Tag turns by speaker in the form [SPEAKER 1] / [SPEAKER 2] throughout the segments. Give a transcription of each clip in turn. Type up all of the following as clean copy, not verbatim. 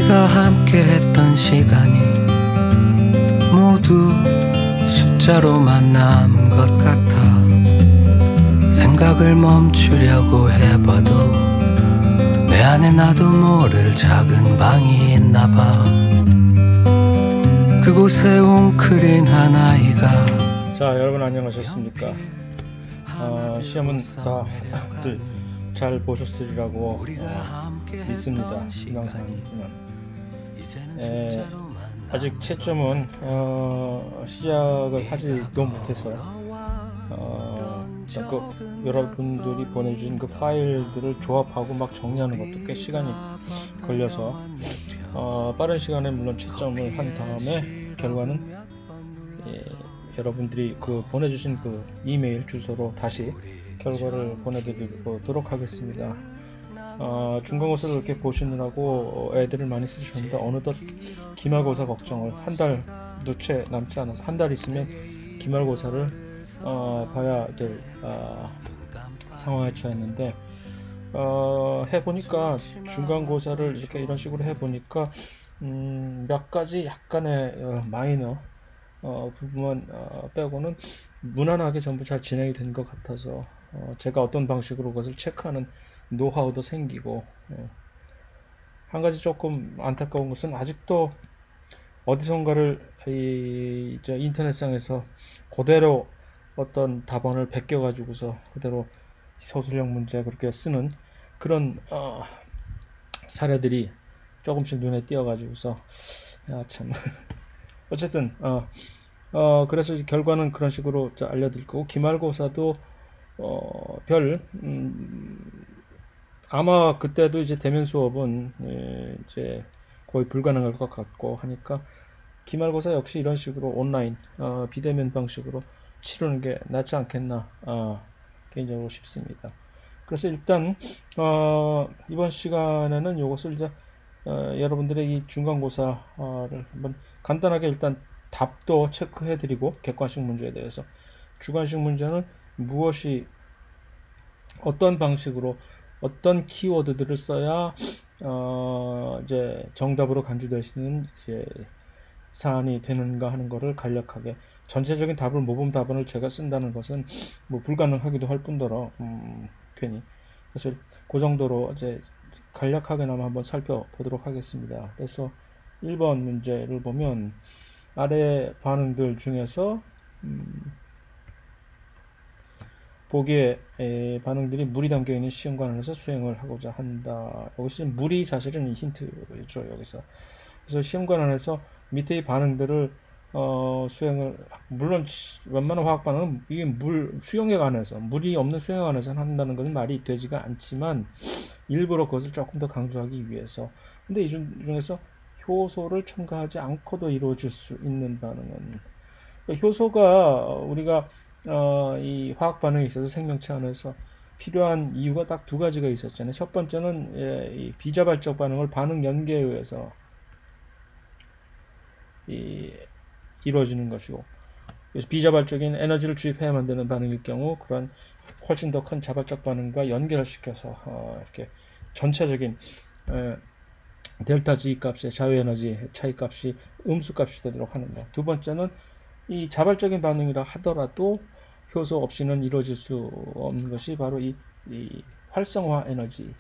[SPEAKER 1] 우리가 함께 했던 시간이 모두 숫자로만 남은 것 같아. 생각을 멈추려고 해봐도 내 안에 나도 모를 작은 방이 있나봐. 그곳에 웅크린 한 아이가.
[SPEAKER 2] 자, 여러분 안녕하셨습니까? 시험은 다들 잘 보셨으리라고 믿습니다. 영상이지만 아직 채점은 시작을 하지도 못해서 여러분들이 보내주신 그 파일들을 조합하고 막 정리하는 것도 꽤 시간이 걸려서 빠른 시간에 물론 채점을 한 다음에 결과는 여러분들이 그 보내주신 그 이메일 주소로 다시 결과를 보내드리도록 하겠습니다. 중간고사를 이렇게 보시느라고 애들을 많이 쓰셨는데 어느덧 기말고사 걱정을 한 달도 채 남지 않아서 한 달 있으면 기말고사를 봐야 될 상황에 처했는데 해보니까 중간고사를 이렇게 이런 식으로 해보니까 몇 가지 약간의 마이너 부분만 빼고는 무난하게 전부 잘 진행이 된 것 같아서 제가 어떤 방식으로 그것을 체크하는 노하우도 생기고 한 가지 조금 안타까운 것은 아직도 어디선가를 인터넷상에서 그대로 어떤 답안을 베껴 가지고서 그대로 서술형 문제 그렇게 쓰는 그런 사례들이 조금씩 눈에 띄어 가지고서 참 어쨌든 그래서 결과는 그런 식으로 알려드릴 거고 기말고사도 아마 그때도 이제 대면 수업은 이제 거의 불가능할 것 같고 하니까 기말고사 역시 이런 식으로 온라인 비대면 방식으로 치르는 게 낫지 않겠나 개인적으로 싶습니다. 그래서 일단 이번 시간에는 이것을 이제 여러분들의 이 중간고사를 한번 간단하게 일단 답도 체크해드리고 객관식 문제에 대해서 주관식 문제는 무엇이 어떤 방식으로 어떤 키워드들을 써야 이제 정답으로 간주될 수 있는 이제 사안이 되는가 하는 것을 간략하게 전체적인 답을 모범 답안을 제가 쓴다는 것은 뭐 불가능하기도 할 뿐더러 괜히 그래서 그 정도로 이제 간략하게나마 한번 살펴보도록 하겠습니다. 그래서 1번 문제를 보면 아래 반응들 중에서 보기에 반응들이 물이 담겨있는 시험관에서 수행을 하고자 한다. 여기서 물이 사실은 힌트죠. 여기서 그래서 시험관 안에서 밑에 이 반응들을 수행을 물론 웬만한 화학 반응은 이게 수용액 안에서 물이 없는 수용액 안에서 한다는 것은 말이 되지가 않지만 일부러 그것을 조금 더 강조하기 위해서 근데 이 중에서 효소를 첨가하지 않고도 이루어질 수 있는 반응은 그러니까 효소가 우리가 이 화학 반응에 있어서 생명체 안에서 필요한 이유가 딱 두 가지가 있었잖아요. 첫 번째는 이 비자발적 반응을 반응 연계에 의해서 이루어지는 것이고 그래서 비자발적인 에너지를 주입해야만 되는 반응일 경우 그런 훨씬 더 큰 자발적 반응과 연결을 시켜서 이렇게 전체적인 델타 G 값의 자유에너지 차이 값이 음수 값이 되도록 하는 것. 두 번째는 이 자발적인 반응이라 하더라도 효소 없이는 이루어질 수 없는 것이 바로 이 활성화 에너지.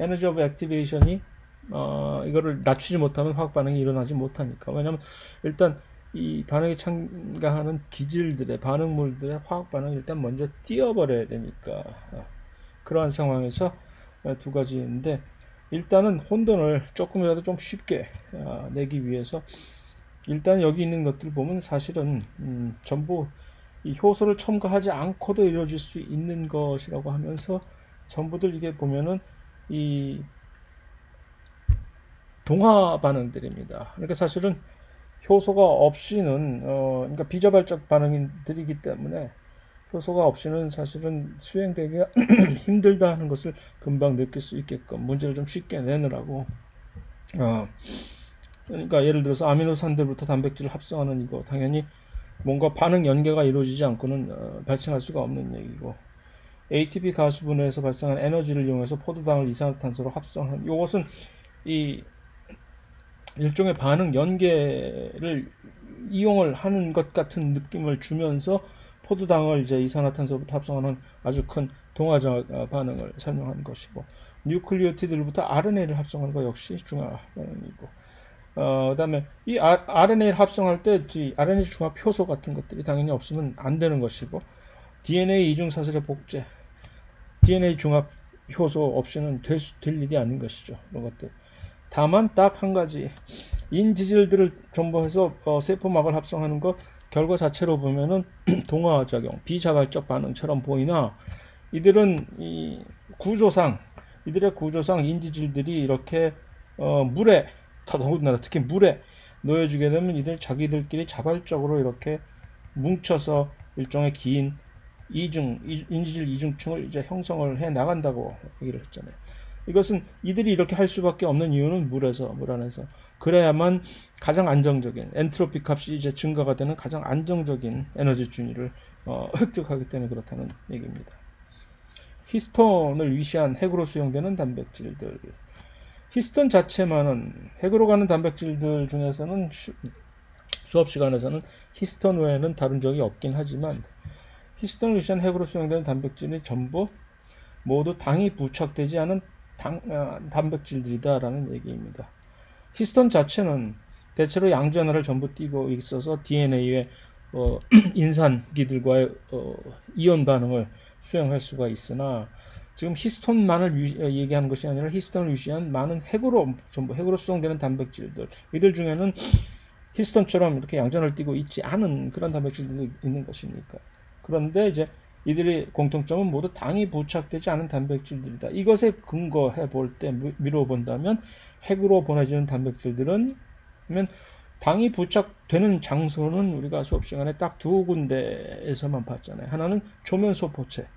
[SPEAKER 2] 에너지 오브 액티베이션이 이거를 낮추지 못하면 화학 반응이 일어나지 못하니까. 왜냐하면 일단 이 반응에 참가하는 기질들의 반응물들의 화학 반응을 일단 먼저 띄어버려야 되니까 그러한 상황에서 두 가지인데 일단은 혼돈을 조금이라도 좀 쉽게 내기 위해서 일단 여기 있는 것들 보면 사실은 전부 이 효소를 첨가하지 않고도 이루어질 수 있는 것이라고 하면서 전부들 이게 보면은 이 동화 반응들입니다. 그러니까 사실은 효소가 없이는 그러니까 비자발적 반응들이기 때문에 효소가 없이는 사실은 수행되기가 힘들다 하는 것을 금방 느낄 수 있게끔 문제를 좀 쉽게 내느라고 그러니까 예를 들어서 아미노산들부터 단백질을 합성하는 이거 당연히 뭔가 반응 연계가 이루어지지 않고는 발생할 수가 없는 얘기고 ATP 가수분해에서 발생한 에너지를 이용해서 포도당을 이산화탄소로 합성한, 이것은 이 일종의 반응 연계를 이용을 하는 것 같은 느낌을 주면서 포도당을 이제 이산화탄소부터 합성하는 아주 큰 동화적 반응을 설명하는 것이고, 뉴클리오티드로부터 RNA를 합성하는 것 역시 중화 반응이고, 그다음에 이 RNA를 합성할 때 RNA 중화 효소 같은 것들이 당연히 없으면 안 되는 것이고, DNA 이중 사슬의 복제, DNA 중합 효소 없이는 될 일이 아닌 것이죠. 이런 것들. 다만 딱 한 가지, 인지질들을 전부해서 세포막을 합성하는 것 결과 자체로 보면은 동화작용, 비자발적 반응처럼 보이나, 이들은 이들의 구조상 인지질들이 이렇게 물에, 더더군다나 특히 물에 놓여지게 되면 이들 자기들끼리 자발적으로 이렇게 뭉쳐서 일종의 긴 인지질 이중층을 이제 형성을 해 나간다고 얘기를 했잖아요. 이것은 이들이 이렇게 할 수밖에 없는 이유는 물 안에서 그래야만 가장 안정적인 엔트로피 값이 이제 증가가 되는 가장 안정적인 에너지 준위를 획득하기 때문에 그렇다는 얘기입니다. 히스톤을 위시한 핵으로 수용되는 단백질들. 히스톤 자체만은 핵으로 가는 단백질들 중에서는 수업 시간에서는 히스톤 외에는 다룬 적이 없긴 하지만, 히스톤을 위시한 핵으로 수용되는 단백질이 전부 모두 당이 부착되지 않은 단백질들이다라는 얘기입니다. 히스톤 자체는 대체로 양전하를 전부 띠고 있어서 DNA의 인산기들과의 이온 반응을 수용할 수가 있으나, 지금 히스톤만을 얘기하는 것이 아니라 히스톤을 위시한 많은 전부 핵으로 수용되는 단백질들, 이들 중에는 히스톤처럼 이렇게 양전을 띠고 있지 않은 그런 단백질들이 있는 것이니까. 그런데 이제 이들의 공통점은 모두 당이 부착되지 않은 단백질들이다. 이것에 근거해 볼 때 미루어 본다면, 핵으로 보내지는 단백질들은 당이 부착되는 장소는 우리가 수업 시간에 딱 두 군데에서만 봤잖아요. 하나는 조면소포체,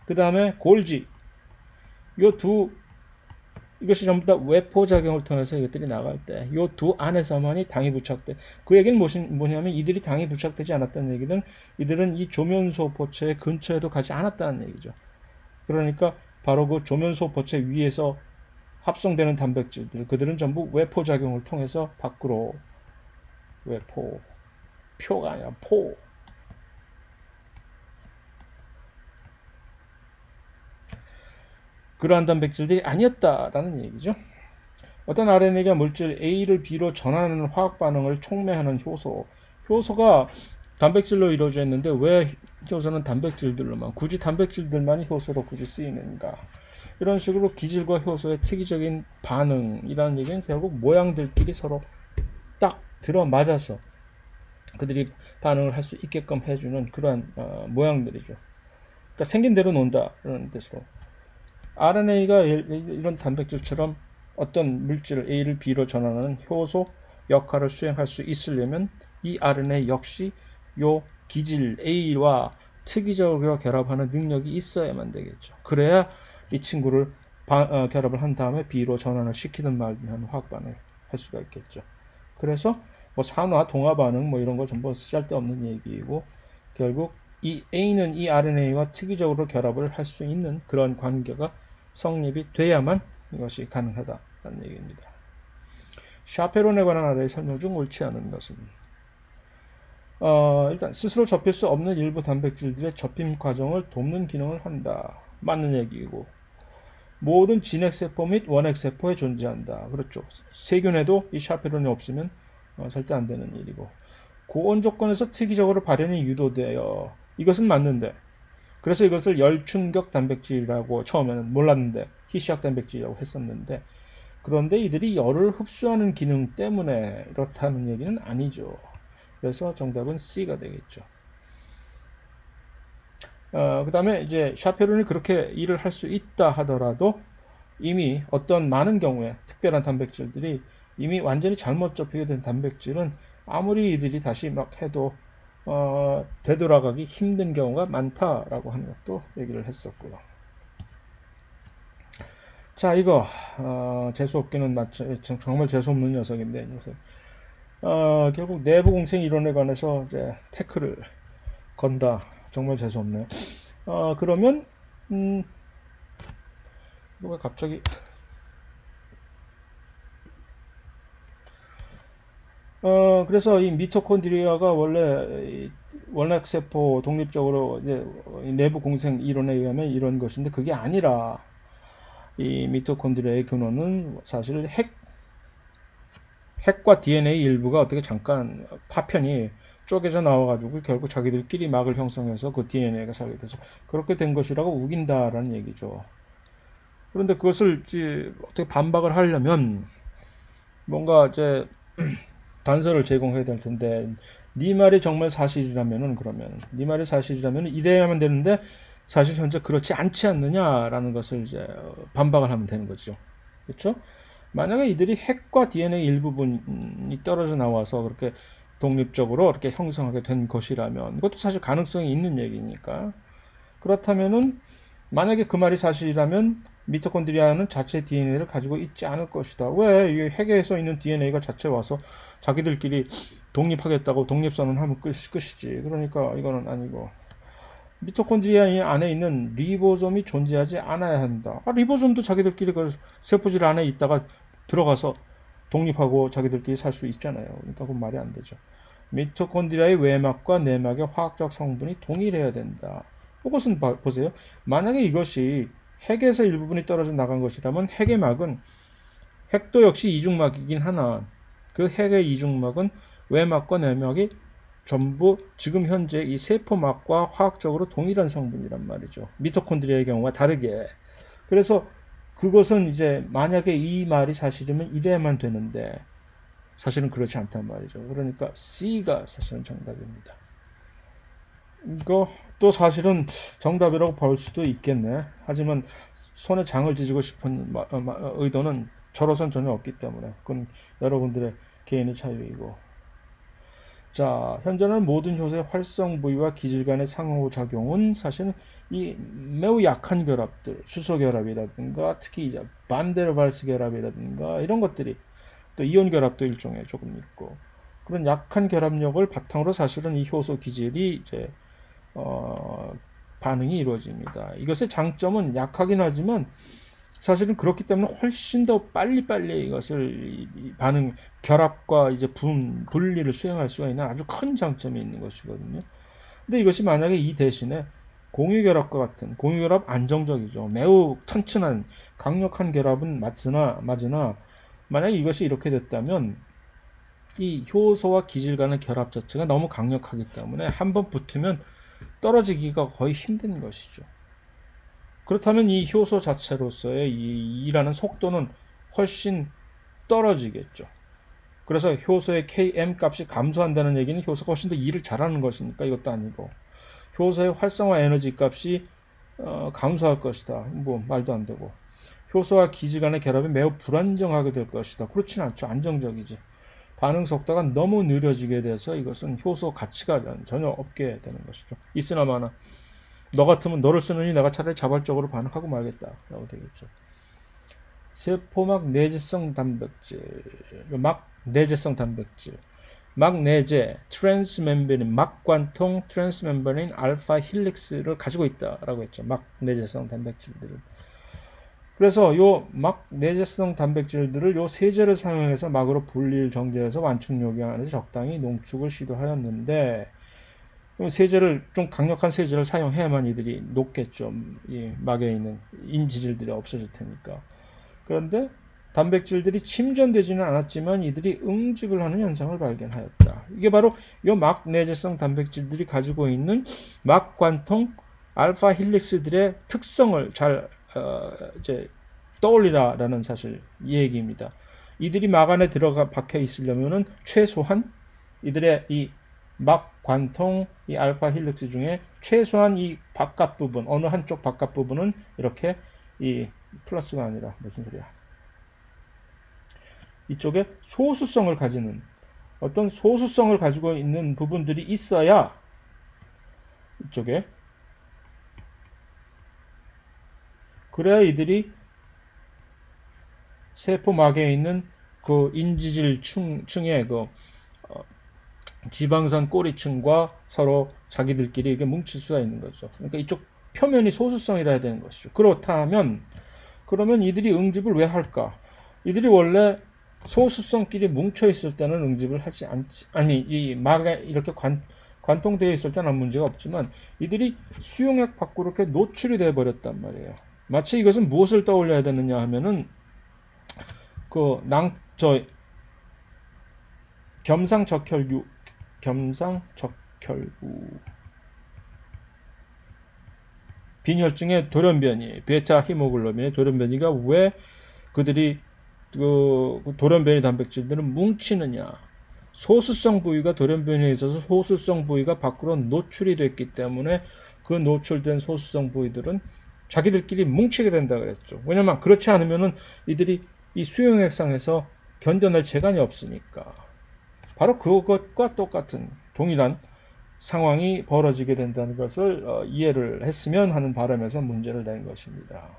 [SPEAKER 2] 그 다음에 골지. 이것이 전부 다 외포작용을 통해서 이것들이 나갈 때 이 두 안에서만이 당이 부착돼. 그 얘기는 뭐냐면, 이들이 당이 부착되지 않았다는 얘기는 이들은 이 조면소포체 근처에도 가지 않았다는 얘기죠. 그러니까 바로 그 조면소포체 위에서 합성되는 단백질들, 그들은 전부 외포작용을 통해서 밖으로, 표가 아니라 그러한 단백질들이 아니었다라는 얘기죠. 어떤 RNA가 물질 A를 B로 전환하는 화학 반응을 촉매하는 효소가 단백질로 이루어져 있는데, 왜 효소는 단백질들로만, 굳이 단백질들만이 효소로 굳이 쓰이는가? 이런 식으로 기질과 효소의 특이적인 반응이라는 얘기는 결국 모양들끼리 서로 딱 들어맞아서 그들이 반응을 할 수 있게끔 해주는 그러한 모양들이죠. 그러니까 생긴 대로 논다라는 뜻으로, RNA가 이런 단백질처럼 어떤 물질을 A를 B로 전환하는 효소 역할을 수행할 수 있으려면 이 RNA 역시 요 기질 A와 특이적으로 결합하는 능력이 있어야만 되겠죠. 그래야 이 친구를 결합을 한 다음에 B로 전환을 시키든 말든 화학 반응을 할 수가 있겠죠. 그래서 뭐 산화, 동화 반응 뭐 이런 거 전부 쓸데없는 얘기이고, 결국 이 A는 이 RNA와 특이적으로 결합을 할 수 있는 그런 관계가 성립이 돼야만 이것이 가능하다는 얘기입니다. 샤페론에 관한 아래의 설명 중 옳지 않은 것은, 일단 스스로 접힐 수 없는 일부 단백질들의 접힘 과정을 돕는 기능을 한다. 맞는 얘기이고, 모든 진핵세포 및 원핵세포에 존재한다. 그렇죠. 세균에도 이 샤페론이 없으면 절대 안 되는 일이고, 고온 조건에서 특이적으로 발현이 유도되어, 이것은 맞는데, 그래서 이것을 열충격 단백질이라고 처음에는 몰랐는데 희시약 단백질이라고 했었는데, 그런데 이들이 열을 흡수하는 기능 때문에 이렇다는 얘기는 아니죠. 그래서 정답은 C가 되겠죠. 그 다음에 이제 샤페론이 그렇게 일을 할 수 있다 하더라도, 이미 어떤 많은 경우에 특별한 단백질들이 이미 완전히 잘못 접히게 된 단백질은 아무리 이들이 다시 막 해도 되돌아가기 힘든 경우가 많다라고 하는 것도 얘기를 했었고요. 자, 이거 재수없기는 정말 재수없는 녀석인데, 결국 내부공생 이론에 관해서 이제 태클을 건다, 정말 재수없네. 그러면 뭐가 갑자기 그래서 이 미토콘드리아가 원래 이 원핵세포 독립적으로 이제 내부 공생 이론에 의하면 이런 것인데 그게 아니라 이 미토콘드리아의 근원은 사실 핵과 DNA 일부가 어떻게 잠깐 파편이 쪼개져 나와가지고 결국 자기들끼리 막을 형성해서 그 DNA가 살게 돼서 그렇게 된 것이라고 우긴다라는 얘기죠. 그런데 그것을 이제 어떻게 반박을 하려면 뭔가 이제 단서를 제공해야 될 텐데 네 말이 정말 사실이라면은 그러면 네 말이 사실이라면 이래야만 되는데 사실 현재 그렇지 않지 않느냐라는 것을 이제 반박을 하면 되는 거죠. 그렇죠? 만약에 이들이 핵과 DNA 일부분이 떨어져 나와서 그렇게 독립적으로 이렇게 형성하게 된 것이라면 이것도 사실 가능성이 있는 얘기니까 그렇다면은 만약에 그 말이 사실이라면 미토콘드리아는 자체 DNA를 가지고 있지 않을 것이다. 왜? 이 핵에서 있는 DNA가 자체 와서 자기들끼리 독립하겠다고 독립선언하면 끝이지. 그러니까 이거는 아니고 미토콘드리아 안에 있는 리보솜이 존재하지 않아야 한다. 리보솜도 자기들끼리 그 세포질 안에 있다가 들어가서 독립하고 자기들끼리 살 수 있잖아요. 그러니까 그건 말이 안 되죠. 미토콘드리아의 외막과 내막의 화학적 성분이 동일해야 된다. 이것은 보세요. 만약에 이것이 핵에서 일부분이 떨어져 나간 것이라면 핵의 막은 핵도 역시 이중막이긴 하나 그 핵의 이중막은 외막과 내막이 전부 지금 현재 이 세포막과 화학적으로 동일한 성분이란 말이죠. 미토콘드리아의 경우와 다르게. 그래서 그것은 이제 만약에 이 말이 사실이면 이래야만 되는데 사실은 그렇지 않단 말이죠. 그러니까 C가 사실은 정답입니다. 이거 또 사실은 정답이라고 볼 수도 있겠네. 하지만 손에 장을 지지고 싶은 의도는 저로선 전혀 없기 때문에 그건 여러분들의 개인의 자유이고. 자, 현재는 모든 효소의 활성 부위와 기질 간의 상호작용은 사실은 이 매우 약한 결합들, 수소 결합이라든가 특히 이제 반데르발스 결합이라든가 이런 것들이 또 이온 결합도 일종의 조금 있고 그런 약한 결합력을 바탕으로 사실은 이 효소 기질이 이제 반응이 이루어집니다. 이것의 장점은 약하긴 하지만 사실은 그렇기 때문에 훨씬 더 빨리빨리 이것을 반응, 결합과 이제 분리를 수행할 수가 있는 아주 큰 장점이 있는 것이거든요. 근데 이것이 만약에 이 대신에 공유결합과 같은, 공유결합 안정적이죠. 매우 튼튼한, 강력한 결합은 맞으나, 만약에 이것이 이렇게 됐다면 이 효소와 기질 간의 결합 자체가 너무 강력하기 때문에 한번 붙으면 떨어지기가 거의 힘든 것이죠. 그렇다면 이 효소 자체로서의 이 일하는 속도는 훨씬 떨어지겠죠. 그래서 효소의 Km 값이 감소한다는 얘기는 효소가 훨씬 더 일을 잘하는 것이니까 이것도 아니고 효소의 활성화 에너지 값이 감소할 것이다. 뭐 말도 안 되고 효소와 기질 간의 결합이 매우 불안정하게 될 것이다. 그렇진 않죠. 안정적이지. 반응 속도가 너무 느려지게 돼서 이것은 효소 가치가 전혀 없게 되는 것이죠. 있으나 마나 너 같으면 너를 쓰느니 내가 차라리 자발적으로 반응하고 말겠다 라고 되겠죠. 세포막 내재성 단백질, 막 내재성 단백질, 막 내재, 트랜스멤브레인, 막관통 트랜스멤브레인 알파 힐릭스를 가지고 있다라고 했죠. 막 내재성 단백질들을. 그래서 요 막 내재성 단백질들을 요 세제를 사용해서 막으로 분리를 정제해서 완충 요기 안에서 적당히 농축을 시도하였는데 세제를 좀 강력한 세제를 사용해야만 이들이 녹겠죠. 이 막에 있는 인지질들이 없어질 테니까. 그런데 단백질들이 침전되지는 않았지만 이들이 응집을 하는 현상을 발견하였다. 이게 바로 이 막 내재성 단백질들이 가지고 있는 막관통 알파 힐릭스들의 특성을 잘 이제 떠올리라라는 사실 이 얘기입니다. 이들이 막 안에 들어가 박혀 있으려면은 최소한 이들의 이 막 관통 이 알파 힐릭스 중에 최소한 이 바깥 부분 어느 한쪽 바깥 부분은 이렇게 이 플러스가 아니라 무슨 소리야? 이쪽에 소수성을 가지는 어떤 소수성을 가지고 있는 부분들이 있어야 이쪽에 그래야 이들이 세포막에 있는 그 인지질 층에 그 지방산 꼬리층과 서로 자기들끼리 이게 뭉칠 수가 있는 거죠. 그러니까 이쪽 표면이 소수성이라 해야 되는 것이죠. 그렇다면 그러면 이들이 응집을 왜 할까? 이들이 원래 소수성끼리 뭉쳐 있을 때는 응집을 하지 않지. 아니 이 막에 이렇게 관통되어 있을 때는 문제가 없지만 이들이 수용액 밖으로 이렇게 노출이 돼 버렸단 말이에요. 마치 이것은 무엇을 떠올려야 되느냐 하면은 겸상적혈구 빈혈증의 돌연변이 베타 히모글로빈의 돌연변이가 왜 그들이 그 돌연변이 단백질들은 뭉치느냐? 소수성 부위가 돌연변이에 있어서 소수성 부위가 밖으로 노출이 됐기 때문에 그 노출된 소수성 부위들은 자기들끼리 뭉치게 된다 그랬죠. 왜냐면 그렇지 않으면은 이들이 이 수용액상에서 견뎌낼 재간이 없으니까. 바로 그것과 똑같은 동일한 상황이 벌어지게 된다는 것을 이해를 했으면 하는 바람에서 문제를 낸 것입니다.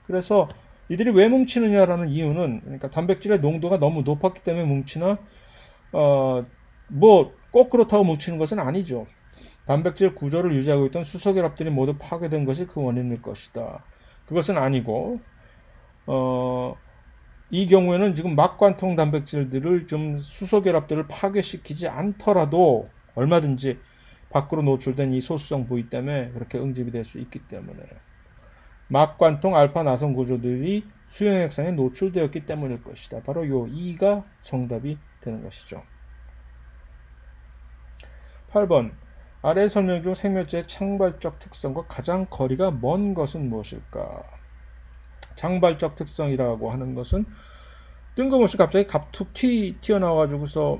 [SPEAKER 2] 그래서 이들이 왜 뭉치느냐라는 이유는 그러니까 단백질의 농도가 너무 높았기 때문에 뭉치나 뭐 꼭 그렇다고 뭉치는 것은 아니죠. 단백질 구조를 유지하고 있던 수소결합들이 모두 파괴된 것이 그 원인일 것이다. 그것은 아니고 이 경우에는 지금 막관통 단백질들을 좀 수소결합들을 파괴시키지 않더라도 얼마든지 밖으로 노출된 이 소수성 부위 때문에 그렇게 응집이 될 수 있기 때문에 막관통 알파 나선 구조들이 수용액상에 노출되었기 때문일 것이다. 바로 요 2가 정답이 되는 것이죠. 8번 아래 설명 중 생명체의 창발적 특성과 가장 거리가 먼 것은 무엇일까? 창발적 특성이라고 하는 것은 뜬금없이 갑자기 툭 튀어나와가지고서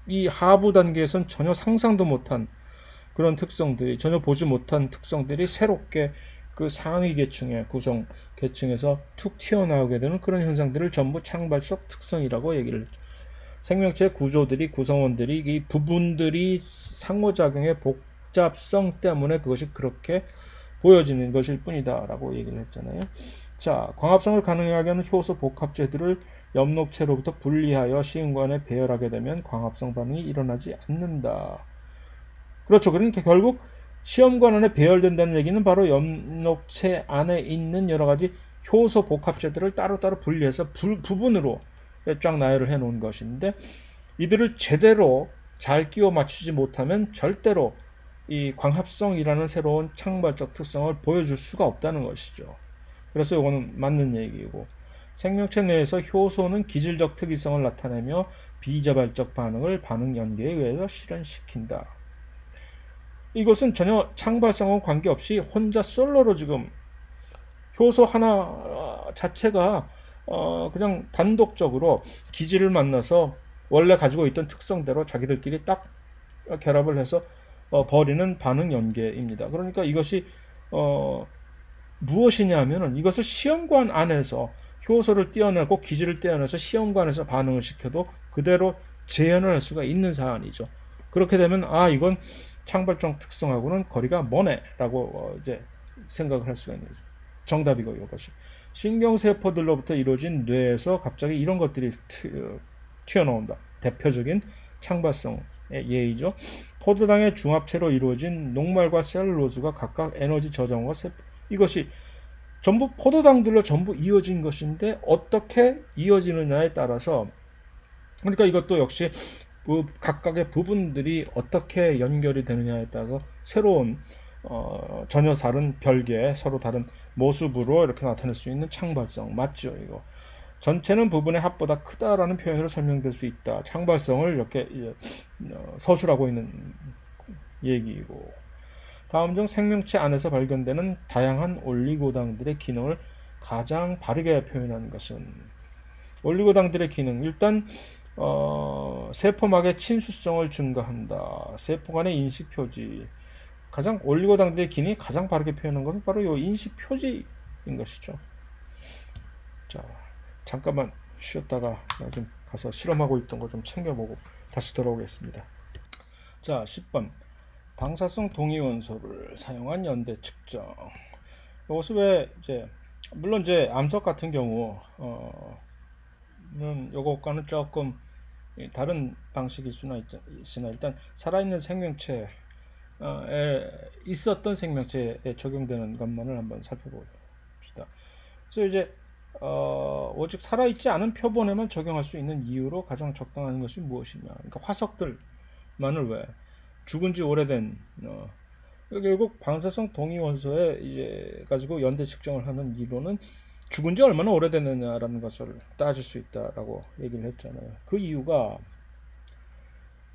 [SPEAKER 2] 이 하부 단계에선 전혀 상상도 못한 그런 특성들이 전혀 보지 못한 특성들이 새롭게 그 상위 계층의 구성 계층에서 툭 튀어나오게 되는 그런 현상들을 전부 창발적 특성이라고 얘기를 했죠. 생명체 구조들이 구성원들이 이 부분들이 상호작용의 복잡성 때문에 그것이 그렇게 보여지는 것일 뿐이다 라고 얘기를 했잖아요. 자, 광합성을 가능하게 하는 효소 복합체들을 엽록체로부터 분리하여 시음관에 배열하게 되면 광합성 반응이 일어나지 않는다. 그렇죠. 그러니까 결국 시험관 안에 배열된다는 얘기는 바로 엽록체 안에 있는 여러 가지 효소 복합체들을 따로따로 분리해서 부분으로 쫙 나열을 해 놓은 것인데 이들을 제대로 잘 끼워 맞추지 못하면 절대로 이 광합성이라는 새로운 창발적 특성을 보여줄 수가 없다는 것이죠. 그래서 이거는 맞는 얘기이고 생명체 내에서 효소는 기질적 특이성을 나타내며 비자발적 반응을 반응 연계에 의해서 실현시킨다. 이것은 전혀 창발성과 관계없이 혼자 솔로로 지금 효소 하나 자체가 그냥 단독적으로 기질을 만나서 원래 가지고 있던 특성대로 자기들끼리 딱 결합을 해서 벌이는 반응 연계입니다. 그러니까 이것이 무엇이냐 하면은 이것을 시험관 안에서 효소를 떼어내고 기질을 떼어내서 시험관에서 반응을 시켜도 그대로 재현을 할 수가 있는 사안이죠. 그렇게 되면 이건 창발적 특성하고는 거리가 머네 라고 이제 생각을 할 수가 있는 거죠. 정답이고 이것이 신경세포들로부터 이루어진 뇌에서 갑자기 이런 것들이 튀어나온다. 대표적인 창발성의 예이죠. 포도당의 중합체로 이루어진 녹말과 셀룰로스가 각각 에너지 저장과 세포 이것이 전부 포도당들로 전부 이어진 것인데 어떻게 이어지느냐에 따라서 그러니까 이것도 역시 그 각각의 부분들이 어떻게 연결이 되느냐에 따라서 새로운 전혀 다른 별개의 서로 다른 모습으로 이렇게 나타낼 수 있는 창발성 맞죠? 이거 전체는 부분의 합보다 크다라는 표현으로 설명될 수 있다. 창발성을 이렇게 서술하고 있는 얘기이고 다음 중 생명체 안에서 발견되는 다양한 올리고당들의 기능을 가장 바르게 표현하는 것은 올리고당들의 기능 일단 세포막의 친수성을 증가한다. 세포 간의 인식 표지 가장 올리고당들의 기능이 가장 바르게 표현한 것은 바로 이 인식 표지인 것이죠. 자, 잠깐만 쉬었다가 좀 가서 실험하고 있던 거 좀 챙겨보고 다시 돌아오겠습니다. 자, 10번 방사성 동위원소를 사용한 연대 측정. 이것은 왜 이제 물론 이제 암석 같은 경우는 요것과는 조금 다른 방식일 수나 있으나 일단 살아있는 생명체에 있었던 생명체에 적용되는 것만을 한번 살펴봅시다. 그래서 이제 오직 살아있지 않은 표본에만 적용할 수 있는 이유로 가장 적당한 것이 무엇이냐. 그러니까 화석들만을 왜 죽은 지 오래된 결국 방사성 동위원소에 이제 가지고 연대 측정을 하는 이론은 죽은 지 얼마나 오래됐느냐라는 것을 따질 수 있다라고 얘기를 했잖아요. 그 이유가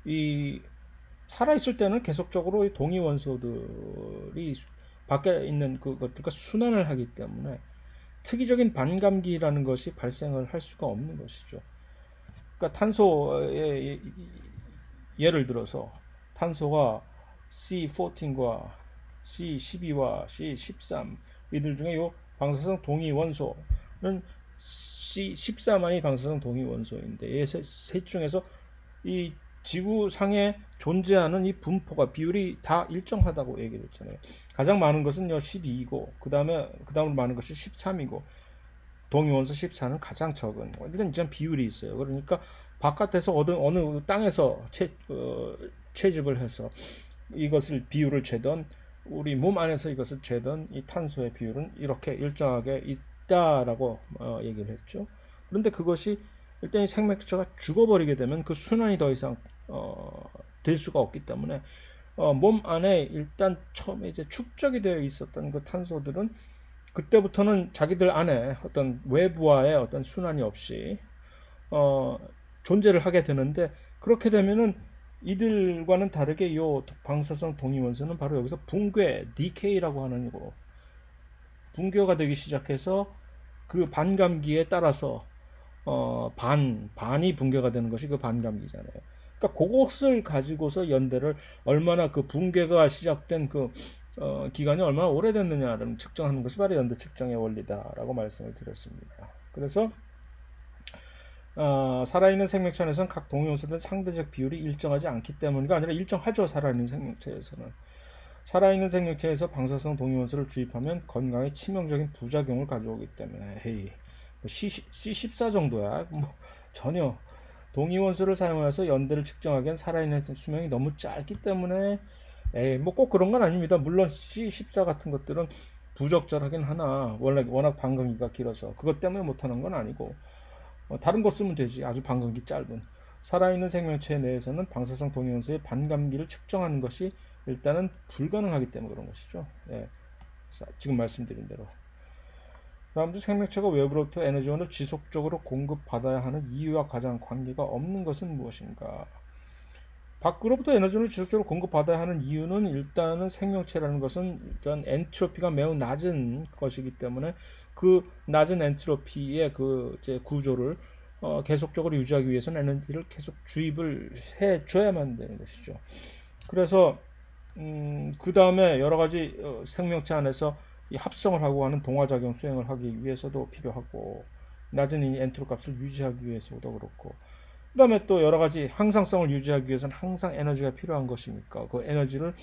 [SPEAKER 2] 이 살아있을 때는 계속적으로 이 동위원소들이 밖에 있는 그것들과 순환을 하기 때문에 특이적인 반감기라는 것이 발생을 할 수가 없는 것이죠. 그러니까 탄소의 예를 들어서 탄소가 C14과 C12와 C13 이들 중에 요 방사성 동위원소는 C14만이 방사성 동위원소인데 이 셋 중에서 이 지구상에 존재하는 이 분포가 비율이 다 일정하다고 얘기를 했잖아요. 가장 많은 것은 12이고 그다음으로 많은 것이 13이고 동위원소 14는 가장 적은. 일단 이런 비율이 있어요. 그러니까 바깥에서 어느 땅에서 채집을 해서 이것을 비율을 재던 우리 몸 안에서 이것을 재던 이 탄소의 비율은 이렇게 일정하게 있다라고 얘기를 했죠. 그런데 그것이 일단 이 생명체가 죽어버리게 되면 그 순환이 더 이상 될 수가 없기 때문에 몸 안에 일단 처음에 이제 축적이 되어 있었던 그 탄소들은 그때부터는 자기들 안에 어떤 외부와의 어떤 순환이 없이 존재를 하게 되는데 그렇게 되면은 이들과는 다르게 이 방사성 동위원소는 바로 여기서 붕괴, 디케이라고 하는 거 붕괴가 되기 시작해서 그 반감기에 따라서 반이 붕괴가 되는 것이 그 반감기잖아요. 그러니까 그것을 가지고서 연대를 얼마나 그 붕괴가 시작된 그 기간이 얼마나 오래됐느냐를 측정하는 것이 바로 연대 측정의 원리다라고 말씀을 드렸습니다. 그래서 살아있는 생명체 안에서는 각 동위원소들의 상대적 비율이 일정하지 않기 때문이가 아니라 일정하죠. 살아있는 생명체에서는. 살아있는 생명체에서 방사성 동위원소를 주입하면 건강에 치명적인 부작용을 가져오기 때문에 헤이 C14 정도야 뭐 전혀 동위원소를 사용해서 연대를 측정하기엔 살아있는 수명이 너무 짧기 때문에 뭐 꼭 그런 건 아닙니다. 물론 C14 같은 것들은 부적절하긴 하나 워낙 반감기가 길어서 그것 때문에 못하는 건 아니고 다른 거 쓰면 되지. 아주 반감기 짧은 살아있는 생명체 내에서는 방사성 동위원소의 반감기를 측정하는 것이 일단은 불가능하기 때문에 그런 것이죠. 예. 지금 말씀드린 대로. 다음 주 생명체가 외부로부터 에너지원을 지속적으로 공급받아야 하는 이유와 가장 관계가 없는 것은 무엇인가? 밖으로부터 에너지원을 지속적으로 공급받아야 하는 이유는 일단은 생명체라는 것은 일단 엔트로피가 매우 낮은 것이기 때문에 그 낮은 엔트로피의 그 이제 구조를 계속적으로 유지하기 위해서는 에너지를 계속 주입을 해줘야만 되는 것이죠. 그래서 그 다음에 여러 가지 생명체 안에서 이 합성을 하고 하는 동화작용 수행을 하기 위해서도 필요하고 낮은 엔트로 값을 유지하기 위해서도 그렇고 그 다음에 또 여러 가지 항상성을 유지하기 위해서는 항상 에너지가 필요한 것이니까 그 에너지를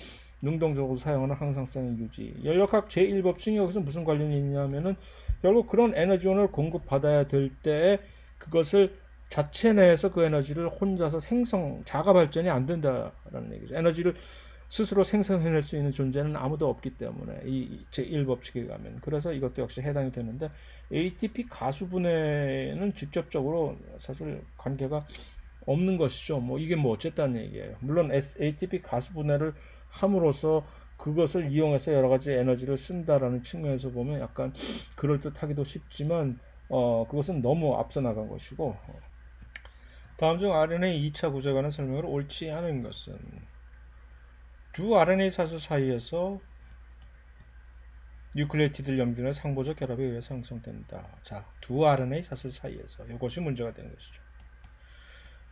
[SPEAKER 2] 능동적으로 사용하는 항상성의 유지. 연력학 제1법칙이 여기서 무슨 관련이 있냐면은 결국 그런 에너지원을 공급받아야 될 때에 그것을 자체 내에서 그 에너지를 혼자서 자가 발전이 안 된다라는 얘기죠. 에너지를 스스로 생성해낼 수 있는 존재는 아무도 없기 때문에 이 제1법칙에 가면 그래서 이것도 역시 해당이 되는데 ATP 가수분해는 직접적으로 사실 관계가 없는 것이죠. 뭐 이게 뭐 어쨌다는 얘기예요. 물론 ATP 가수분해를 함으로써 그것을 이용해서 여러 가지 에너지를 쓴다라는 측면에서 보면 약간 그럴듯하기도 쉽지만 그것은 너무 앞서 나간 것이고 다음 중 RNA 2차 구조에 관한 설명을 옳지 않은 것은 두 RNA 사슬 사이에서 뉴클레오티드 염분의 상보적 결합에 의해 형성된다. 자, 두 RNA 사슬 사이에서 이것이 문제가 되는 것이죠.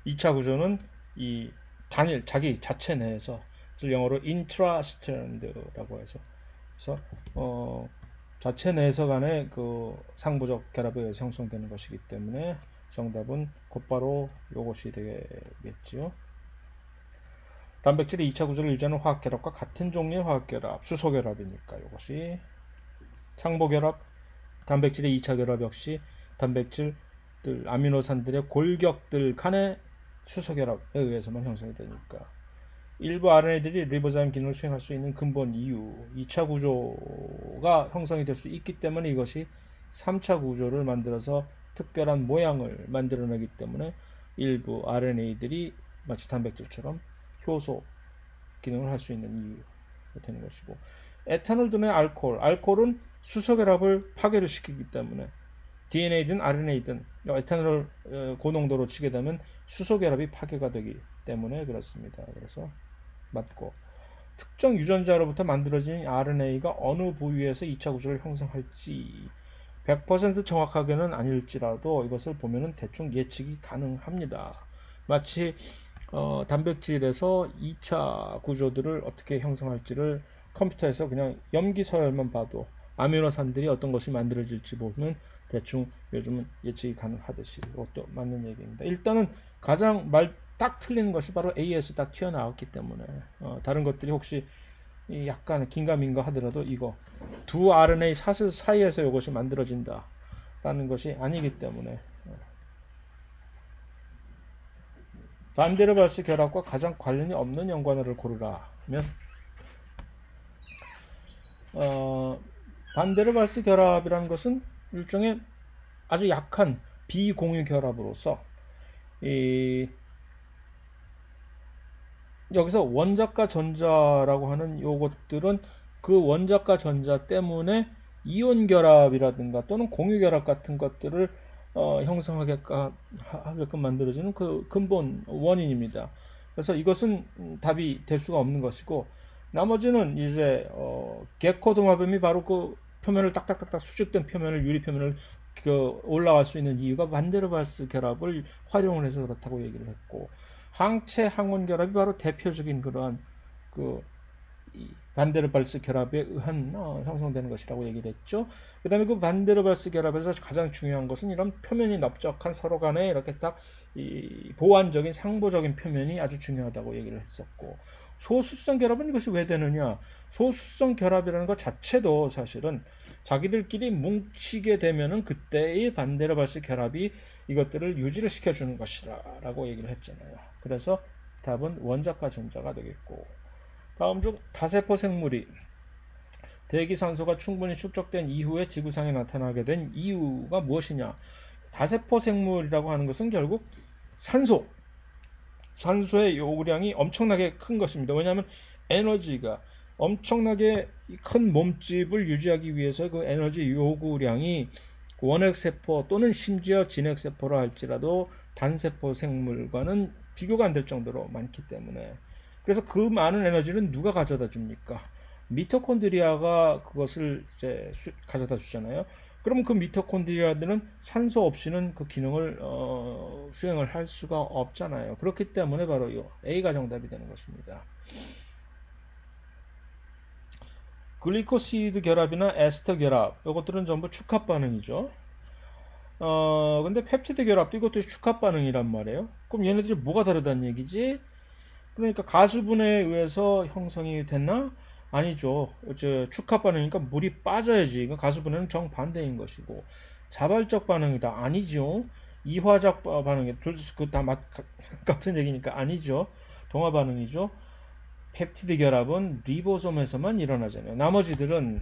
[SPEAKER 2] 2차 구조는 이 단일 자기 자체 내에서 영어로 intrastrand라고 해서 그래서 자체 내에서 간의 그 상보적 결합에 의해 형성되는 것이기 때문에 정답은 곧바로 이것이 되겠지요. 단백질의 2차 구조를 유지하는 화학결합과 같은 종류의 화학결합, 수소결합이니까 이것이 상보결합, 단백질의 2차 결합 역시 단백질들, 아미노산들의 골격들 간의 수소결합에 의해서만 형성이 되니까. 일부 RNA들이 리보자임 기능을 수행할 수 있는 근본 이유, 2차 구조가 형성이 될 수 있기 때문에 이것이 3차 구조를 만들어서 특별한 모양을 만들어내기 때문에 일부 RNA들이 마치 단백질처럼 효소 기능을 할 수 있는 이유가 되는 것이고, 에탄올 등의 알코올은 수소결합을 파괴를 시키기 때문에 DNA든 RNA든 에탄올 고농도로 치게 되면 수소결합이 파괴가 되기 때문에 그렇습니다. 그래서 맞고, 특정 유전자로부터 만들어진 RNA가 어느 부위에서 2차 구조를 형성할지 100% 정확하게는 아닐지라도 이것을 보면은 대충 예측이 가능합니다. 마치 단백질에서 2차 구조들을 어떻게 형성할지를 컴퓨터에서 그냥 염기 서열만 봐도 아미노산들이 어떤 것이 만들어질지 보면 대충 요즘은 예측이 가능하듯이 이것도 맞는 얘기입니다. 일단은 가장 말 딱 틀리는 것이 바로 A에서 딱 튀어나왔기 때문에 다른 것들이 혹시 약간 긴가민가 하더라도 이거 두 RNA 사슬 사이에서 이것이 만들어진다 라는 것이 아니기 때문에 반데르발스 결합과 가장 관련이 없는 연관어를 고르라 하면 반데르발스 결합이라는 것은 일종의 아주 약한 비공유 결합으로서 여기서 원자과 전자라고 하는 요것들은 그 원자과 전자 때문에 이온 결합이라든가 또는 공유 결합 같은 것들을 형성하게끔 만들어지는 그 근본 원인입니다. 그래서 이것은 답이 될 수가 없는 것이고, 나머지는 이제 개코도마뱀이 바로 그 표면을 딱딱딱딱 수직된 표면을, 유리 표면을 올라갈 수 있는 이유가 반데르발스 결합을 활용을 해서 그렇다고 얘기를 했고, 항체 항원 결합이 바로 대표적인 그러한 그 반데르발스 결합에 의한 형성되는 것이라고 얘기를 했죠. 그 다음에 그 반데르발스 결합에서 가장 중요한 것은 이런 표면이 넓적한 서로 간에 이렇게 딱 이 보완적인 상보적인 표면이 아주 중요하다고 얘기를 했었고, 소수성 결합은 이것이 왜 되느냐? 소수성 결합이라는 것 자체도 사실은 자기들끼리 뭉치게 되면은 그때의 반데르발스 결합이 이것들을 유지를 시켜주는 것이라고 얘기를 했잖아요. 그래서 답은 원자과 전자가 되겠고, 다음 중 다세포 생물이 대기산소가 충분히 축적된 이후에 지구상에 나타나게 된 이유가 무엇이냐? 다세포 생물이라고 하는 것은 결국 산소의 요구량이 엄청나게 큰 것입니다. 왜냐하면 에너지가 엄청나게 큰 몸집을 유지하기 위해서 그 에너지 요구량이 원핵세포 또는 심지어 진핵세포라 할지라도 단세포 생물과는 비교가 안 될 정도로 많기 때문에, 그래서 그 많은 에너지는 누가 가져다 줍니까? 미토콘드리아가 그것을 이제 가져다 주잖아요. 그럼 그 미토콘드리아들은 산소 없이는 그 기능을 수행을 할 수가 없잖아요. 그렇기 때문에 바로 이 A가 정답이 되는 것입니다. 글리코시드 결합이나 에스터 결합, 이것들은 전부 축합 반응이죠. 근데 펩티드 결합도 이것도 축합 반응이란 말이에요. 그럼 얘네들이 뭐가 다르다는 얘기지? 그러니까 가수분해에 의해서 형성이 됐나? 아니죠. 축합 반응이니까 물이 빠져야지. 가수분해는 정반대인 것이고, 자발적 반응이다. 아니죠. 이화적 반응이 그 다 같은 얘기니까 아니죠. 동화 반응이죠. 펩티드 결합은 리보솜에서만 일어나잖아요. 나머지들은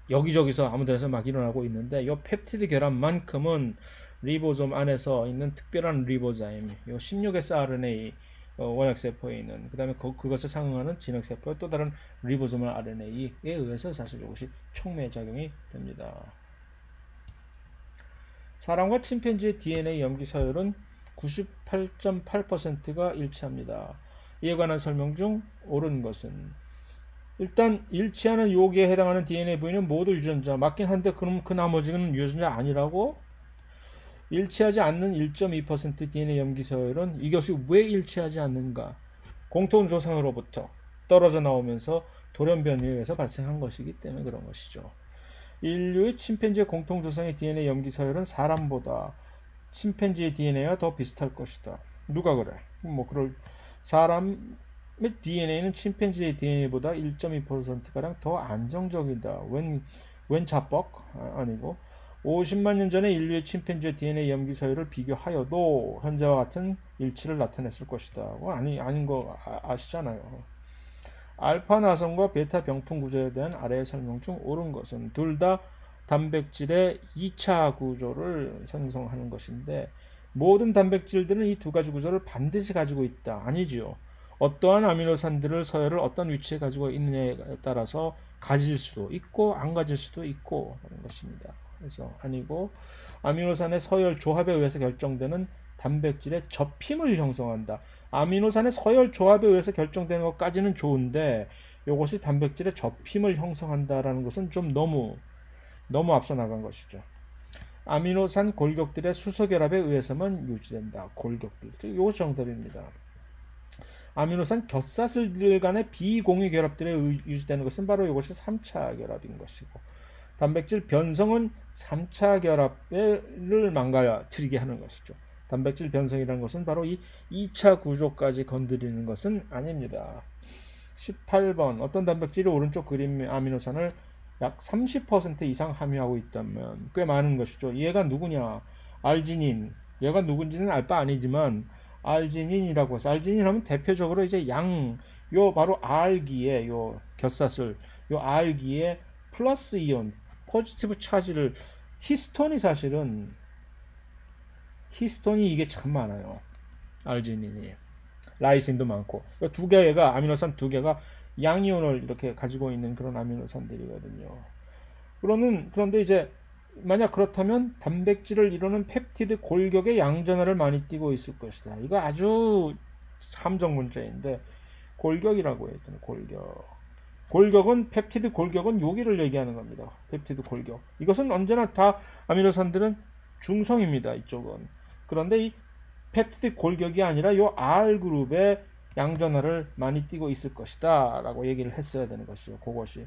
[SPEAKER 2] 여기저기서 아무 데서 막 일어나고 있는데, 이 펩티드 결합만큼은 리보솜 안에서 있는 특별한 리보자임, 이 16S RNA 원핵세포에 있는, 그 다음에 그것에 상응하는 진핵세포의 또 다른 리보소멀 RNA에 의해서 사실 이것이 촉매작용이 됩니다. 사람과 침팬지의 DNA 염기 서열은 98.8%가 일치합니다. 이에 관한 설명 중 옳은 것은, 일단 일치하는 요기에 해당하는 DNA 부위는 모두 유전자 맞긴 한데, 그럼 그 나머지는 유전자 아니라고? 일치하지 않는 1.2% DNA 염기 서열은 이것이 왜 일치하지 않는가? 공통 조상으로부터 떨어져 나오면서 돌연변이에 의해서 발생한 것이기 때문에 그런 것이죠. 인류의 침팬지의 공통 조상의 DNA 염기 서열은 사람보다 침팬지의 DNA와 더 비슷할 것이다. 누가 그래? 그럴 사람의 DNA는 침팬지의 DNA보다 1.2%가량 더 안정적이다. 웬 자뻑? 아니고, 50만 년 전에 인류의 침팬지의 DNA 염기 서열을 비교하여도 현재와 같은 일치를 나타냈을 것이다. 아닌 거 아시잖아요. 알파 나선과 베타 병풍 구조에 대한 아래의 설명 중 옳은 것은 둘 다 단백질의 2차 구조를 생성하는 것인데 모든 단백질들은 이 두 가지 구조를 반드시 가지고 있다. 아니지요. 어떠한 아미노산들을 서열을 어떤 위치에 가지고 있느냐에 따라서 가질 수도 있고 안 가질 수도 있고 하는 것입니다. 그래서 아니고 아미노산의 서열 조합에 의해서 결정되는 단백질의 접힘을 형성한다. 아미노산의 서열 조합에 의해서 결정되는 것까지는 좋은데 이것이 단백질의 접힘을 형성한다라는 것은 좀 너무 앞서 나간 것이죠. 아미노산 골격들의 수소 결합에 의해서만 유지된다. 골격들. 이것이 정답입니다. 아미노산 겹사슬들 간의 비공유 결합들에 유지되는 것은 바로 이것이 3차 결합인 것이고 단백질 변성은 3차 결합을 망가뜨리게 하는 것이죠. 단백질 변성이라는 것은 바로 이 2차 구조까지 건드리는 것은 아닙니다. 18번 어떤 단백질이 오른쪽 그림 아미노산을 약 30% 이상 함유하고 있다면 꽤 많은 것이죠. 얘가 누구냐? 알지닌. 얘가 누군지는 알 바 아니지만 알지닌이라고 해서 알지닌 하면 대표적으로 이제 요 바로 R기의 요 겹사슬 요 R기의 플러스 이온 포지티브 차지를 히스톤이 사실은 히스톤이 이게 참 많아요. 알지닌이 라이신도 많고 두 개가 아미노산 두 개가 양이온을 이렇게 가지고 있는 그런 아미노산들이거든요. 그런데 이제 만약 그렇다면 단백질을 이루는 펩티드 골격의 양전하를 많이 띄고 있을 것이다. 이거 아주 함정 문제인데 골격이라고 해요. 골격은 펩티드 골격은 여기를 얘기하는 겁니다. 펩티드 골격. 이것은 언제나 다 아미노산들은 중성입니다. 이쪽은. 그런데 이 펩티드 골격이 아니라 요 R 그룹의 양전하를 많이 띄고 있을 것이다 라고 얘기를 했어야 되는 것이죠. 그것이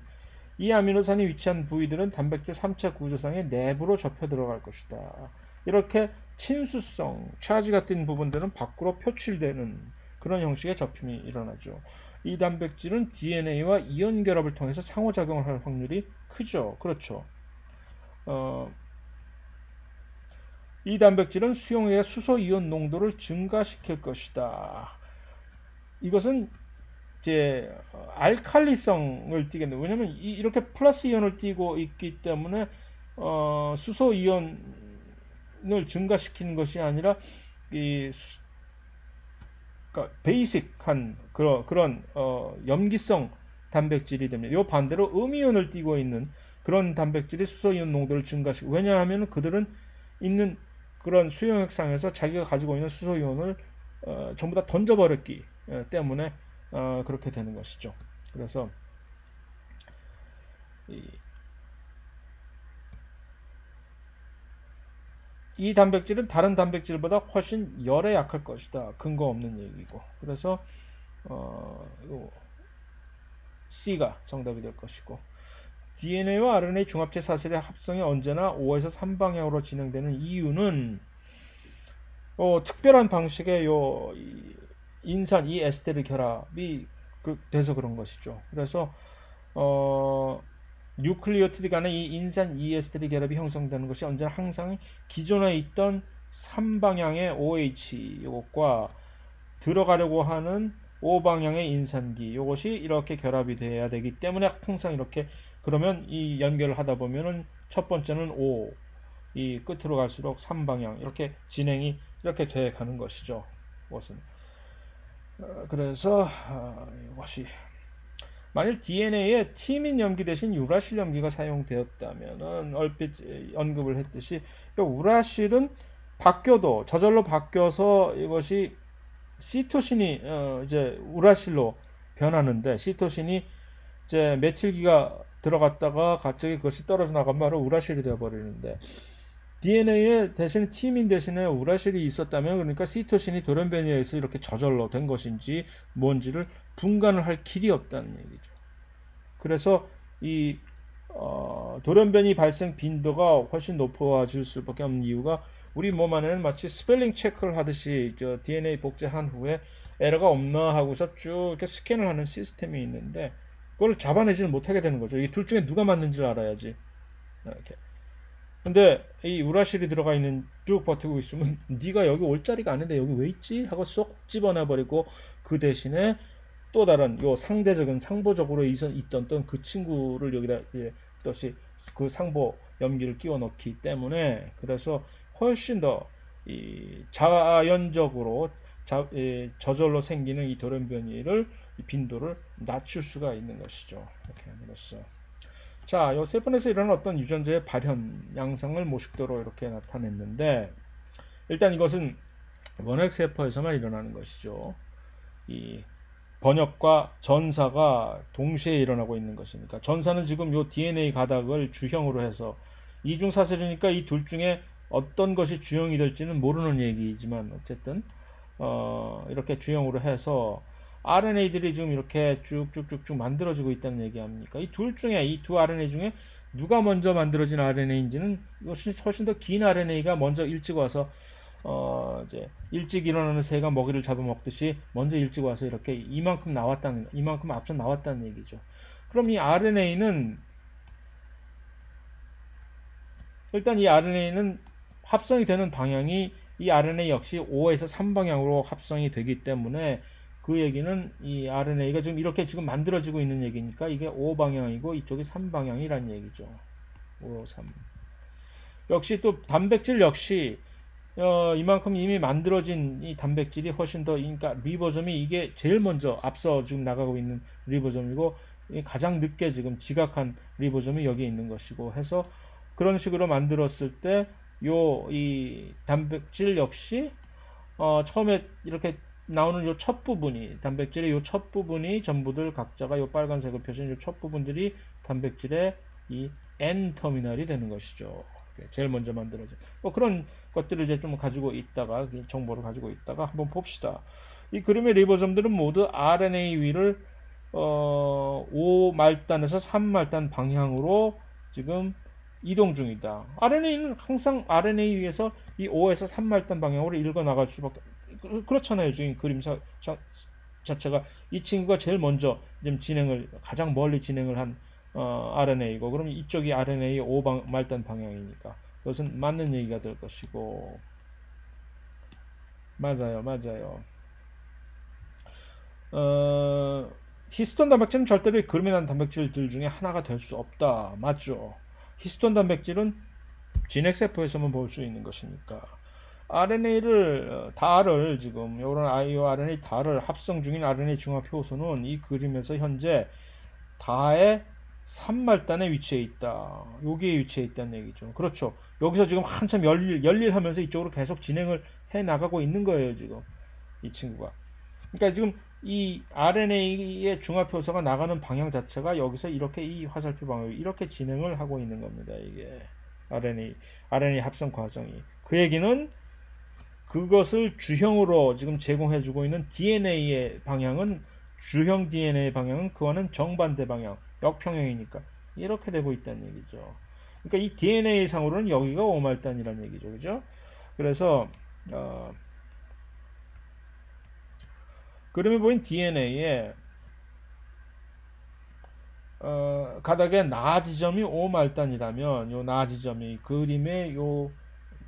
[SPEAKER 2] 이 아미노산이 위치한 부위들은 단백질 3차 구조상의 내부로 접혀 들어갈 것이다. 이렇게 친수성, 차지가 뜬 부분들은 밖으로 표출되는 그런 형식의 접힘이 일어나죠. 이 단백질은 DNA와 이온 결합을 통해서 상호작용을 할 확률이 크죠. 그렇죠. 이 단백질은 수용액의 수소 이온 농도를 증가시킬 것이다. 이것은 이제 알칼리성을 띠겠네. 왜냐면 이렇게 플러스 이온을 띠고 있기 때문에 수소 이온을 증가시키는 것이 아니라 그러니까 베이직한 그런 염기성 단백질이 됩니다. 이 반대로 음이온을 띠고 있는 그런 단백질이 수소 이온 농도를 증가시키고 왜냐하면 그들은 있는 그런 수용액상에서 자기가 가지고 있는 수소 이온을 전부 다 던져버렸기 때문에 그렇게 되는 것이죠. 그래서 이 단백질은 다른 단백질보다 훨씬 열에 약할 것이다. 근거 없는 얘기고. 그래서 C가 정답이 될 것이고 DNA와 RNA 중합체 사슬의 합성이 언제나 5에서 3방향으로 진행되는 이유는 특별한 방식의 인산 이 에스테르 결합이 돼서 그런 것이죠. 그래서 뉴클리오티드 간의 이 인산 이 에스테르 결합이 형성되는 것이 언제나 항상 기존에 있던 3방향의 OH 이것과 들어가려고 하는 5방향의 인산기 이것이 이렇게 결합이 돼야 되기 때문에 항상 이렇게 그러면 이 연결을 하다 보면은 첫 번째는 O 이 끝으로 갈수록 3방향 이렇게 진행이 이렇게 돼 가는 것이죠. 무엇은 그래서 이것이 만일 DNA에 티민 염기 대신 우라실 염기가 사용되었다면은 얼핏 언급을 했듯이 우라실은 바뀌어도 저절로 바뀌어서 이것이 시토신이 이제 우라실로 변하는데 시토신이 이제 메틸기가 들어갔다가 갑자기 그것이 떨어져 나가면 바로 우라실이 되어 버리는데 DNA에 대신 티민 대신에 우라실이 있었다면 그러니까 시토신이 돌연변이에 의해서 이렇게 저절로 된 것인지 뭔지를 분간을 할 길이 없다는 얘기죠. 그래서 이 돌연변이 발생 빈도가 훨씬 높아질 수밖에 없는 이유가 우리 몸 안에는 마치 스펠링 체크를 하듯이 DNA 복제한 후에 에러가 없나 하고서 쭉 이렇게 스캔을 하는 시스템이 있는데 그걸 잡아내지는 못하게 되는 거죠. 이 둘 중에 누가 맞는지를 알아야지. 이렇게. 근데 이 우라실이 들어가 있는 쭉 버티고 있으면 네가 여기 올 자리가 아닌데 여기 왜 있지? 하고 쏙 집어내 버리고 그 대신에 또 다른 요 상대적인 상보적으로 있던 그 친구를 여기다 이제 또시 그 상보 염기를 끼워 넣기 때문에 그래서 훨씬 더 이 자연적으로 저절로 생기는 이 돌연변이를 빈도를 낮출 수가 있는 것이죠. 이렇게 함으로써 자, 요 세포에서 일어나는 어떤 유전자의 발현 양상을 모식도로 이렇게 나타냈는데 일단 이것은 원핵 세포에서만 일어나는 것이죠. 이 번역과 전사가 동시에 일어나고 있는 것이니까 전사는 지금 요 DNA 가닥을 주형으로 해서 이중사슬이니까 이 둘 중에 어떤 것이 주형이 될지는 모르는 얘기지만 어쨌든 이렇게 주형으로 해서 RNA들이 지금 이렇게 쭉쭉쭉쭉 만들어지고 있다는 얘기 아닙니까? 이 둘 중에 이 두 RNA 중에 누가 먼저 만들어진 RNA인지는 훨씬 더 긴 RNA가 먼저 일찍 와서 이제 일찍 일어나는 새가 먹이를 잡아먹듯이 먼저 일찍 와서 이렇게 이만큼 앞서 나왔다는 얘기죠. 그럼 이 RNA는 일단 이 RNA는 합성이 되는 방향이 이 RNA 역시 5에서 3 방향으로 합성이 되기 때문에 그 얘기는 이 RNA가 지금 이렇게 지금 만들어지고 있는 얘기니까 이게 5 방향이고 이쪽이 3 방향이란 얘기죠. 5, 3. 역시 또 단백질 역시 이만큼 이미 만들어진 이 단백질이 훨씬 더 그러니까 리보솜이 이게 제일 먼저 앞서 지금 나가고 있는 리보솜이고 가장 늦게 지금 지각한 리보솜이 여기 있는 것이고 해서 그런 식으로 만들었을 때 이 단백질 역시 처음에 이렇게 나오는 요 첫 부분이 단백질의 요 첫 부분이 전부들 각자가 요 빨간색으로 표시한 요 첫 부분들이 단백질의 이 N 터미널이 되는 것이죠. 제일 먼저 만들어진 그런 것들을 이제 좀 가지고 있다가 정보를 가지고 있다가 한번 봅시다. 이 그림의 리보솜들은 모두 RNA 위를 5말단에서 3말단 방향으로 지금 이동 중이다. RNA는 항상 RNA 위에서 이 5에서 3말단 방향으로 읽어 나갈 수밖에 그렇잖아요. 지금 그림 자체가 이 친구가 제일 먼저 지금 가장 멀리 진행을 한 RNA이고 그럼 이쪽이 RNA 5말단 방향이니까 그것은 맞는 얘기가 될 것이고 맞아요. 히스톤 단백질은 절대로 그림에 난 단백질들 중에 하나가 될 수 없다. 맞죠? 히스톤 단백질은 진핵세포에서만 볼 수 있는 것이니까 RNA를 달을 지금 이런 RNA 달을 합성 중인 RNA 중합 효소는 이 그림에서 현재 다의 3말단에 위치해 있다. 여기에 위치해 있다는 얘기죠. 그렇죠. 여기서 지금 한참 열일하면서 이쪽으로 계속 진행을 해 나가고 있는 거예요. 지금 이 친구가. 그러니까 지금 이 RNA의 중합효소가 나가는 방향 자체가 여기서 이렇게 이 화살표 방향 이렇게 진행을 하고 있는 겁니다. 이게 RNA 합성 과정이. 그 얘기는 그것을 주형으로 지금 제공해주고 있는 DNA의 방향은 주형 DNA 방향은 그와는 정반대 방향, 역평형이니까 이렇게 되고 있다는 얘기죠. 그러니까 이 DNA 상으로는 여기가 5말단이라는 얘기죠, 그죠? 그래서 그림에 보인 DNA에 가닥의 나 지점이 5말단이라면 요 나 지점이 그림의 요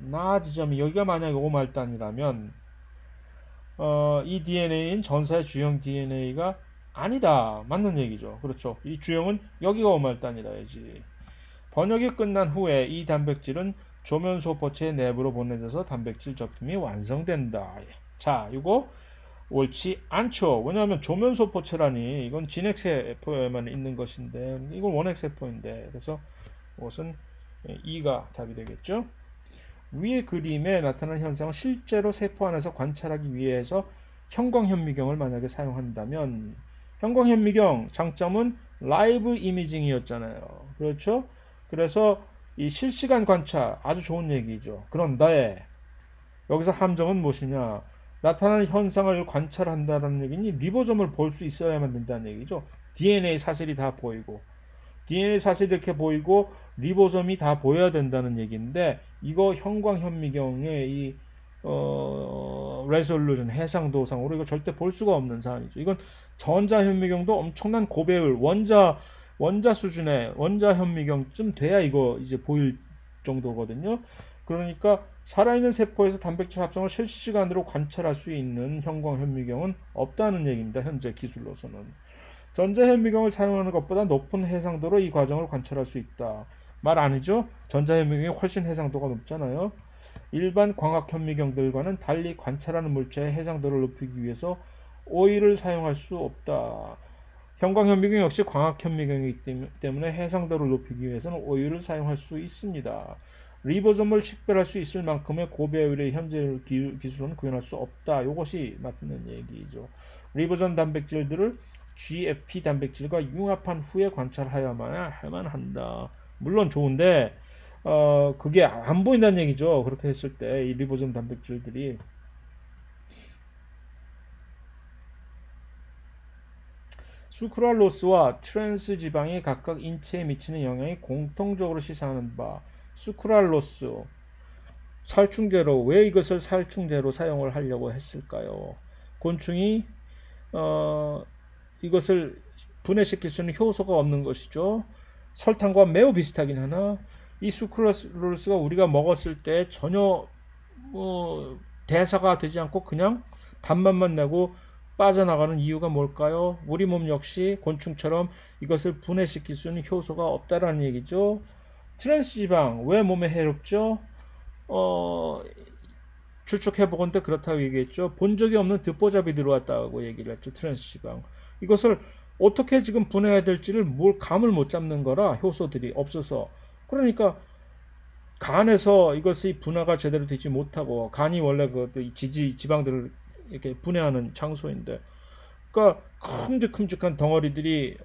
[SPEAKER 2] 나 지점이 여기가 만약에 5말단이라면 이 DNA는 전사의 주형 DNA가 아니다. 맞는 얘기죠. 그렇죠. 이 주형은 여기가 5말단이라야지. 번역이 끝난 후에 이 단백질은 조면소포체 내부로 보내져서 단백질 접힘이 완성된다. 자, 이거 옳지 않죠. 왜냐하면 조면소포체라니 이건 진핵세포에만 있는 것인데 이건 원핵세포인데 그래서 이것은 2가 답이 되겠죠. 위의 그림에 나타난 현상을 실제로 세포 안에서 관찰하기 위해서 형광현미경을 만약에 사용한다면 형광현미경 장점은 라이브 이미징이었잖아요. 그렇죠? 그래서 이 실시간 관찰 아주 좋은 얘기죠. 그런데 여기서 함정은 무엇이냐? 나타나는 현상을 관찰한다는 얘기니 리보솜을 볼 수 있어야만 된다는 얘기죠. DNA 사슬이 다 보이고 DNA 사슬이 이렇게 보이고 리보솜이 다 보여야 된다는 얘기인데 이거 형광현미경의 이 레솔루션 해상도상으로 이거 절대 볼 수가 없는 사안이죠. 이건 전자현미경도 엄청난 고배율 원자 수준의 원자현미경쯤 돼야 이거 이제 보일 정도거든요. 그러니까 살아있는 세포에서 단백질 합성을 실시간으로 관찰할 수 있는 형광현미경은 없다는 얘기입니다. 현재 기술로서는. 전자현미경을 사용하는 것보다 높은 해상도로 이 과정을 관찰할 수 있다. 말 아니죠? 전자현미경이 훨씬 해상도가 높잖아요. 일반 광학현미경들과는 달리 관찰하는 물체의 해상도를 높이기 위해서 오일을 사용할 수 없다. 형광현미경 역시 광학현미경이기 때문에 해상도를 높이기 위해서는 오일을 사용할 수 있습니다. 리보솜을 식별할 수 있을 만큼의 고배율의 현재 기술은 구현할 수 없다. 이것이 맞는 얘기죠. 리보솜 단백질들을 GFP 단백질과 융합한 후에 관찰하여야만 한다. 물론 좋은데 그게 안 보인다는 얘기죠. 그렇게 했을 때 이 리보솜 단백질들이 수크랄로스와 트랜스 지방이 각각 인체에 미치는 영향이 공통적으로 시사하는 바. 수크랄로스 살충제로 왜 이것을 살충제로 사용을 하려고 했을까요? 곤충이 이것을 분해시킬 수 있는 효소가 없는 것이죠. 설탕과 매우 비슷하긴 하나 이 수크랄로스가 우리가 먹었을 때 전혀 대사가 되지 않고 그냥 단맛만 나고 빠져나가는 이유가 뭘까요? 우리 몸 역시 곤충처럼 이것을 분해시킬 수 있는 효소가 없다라는 얘기죠. 트랜스지방 왜 몸에 해롭죠? 추측해보건대 그렇다고 얘기했죠. 본 적이 없는 듣보잡이 들어왔다고 얘기를 했죠. 트랜스지방 이것을 어떻게 지금 분해해야 될지를 감을 못 잡는 거라 효소들이 없어서. 그러니까 간에서 이것이 분해가 제대로 되지 못하고, 간이 원래 그 지방들을 이렇게 분해하는 장소인데, 그러니까 큼직큼직한 덩어리들이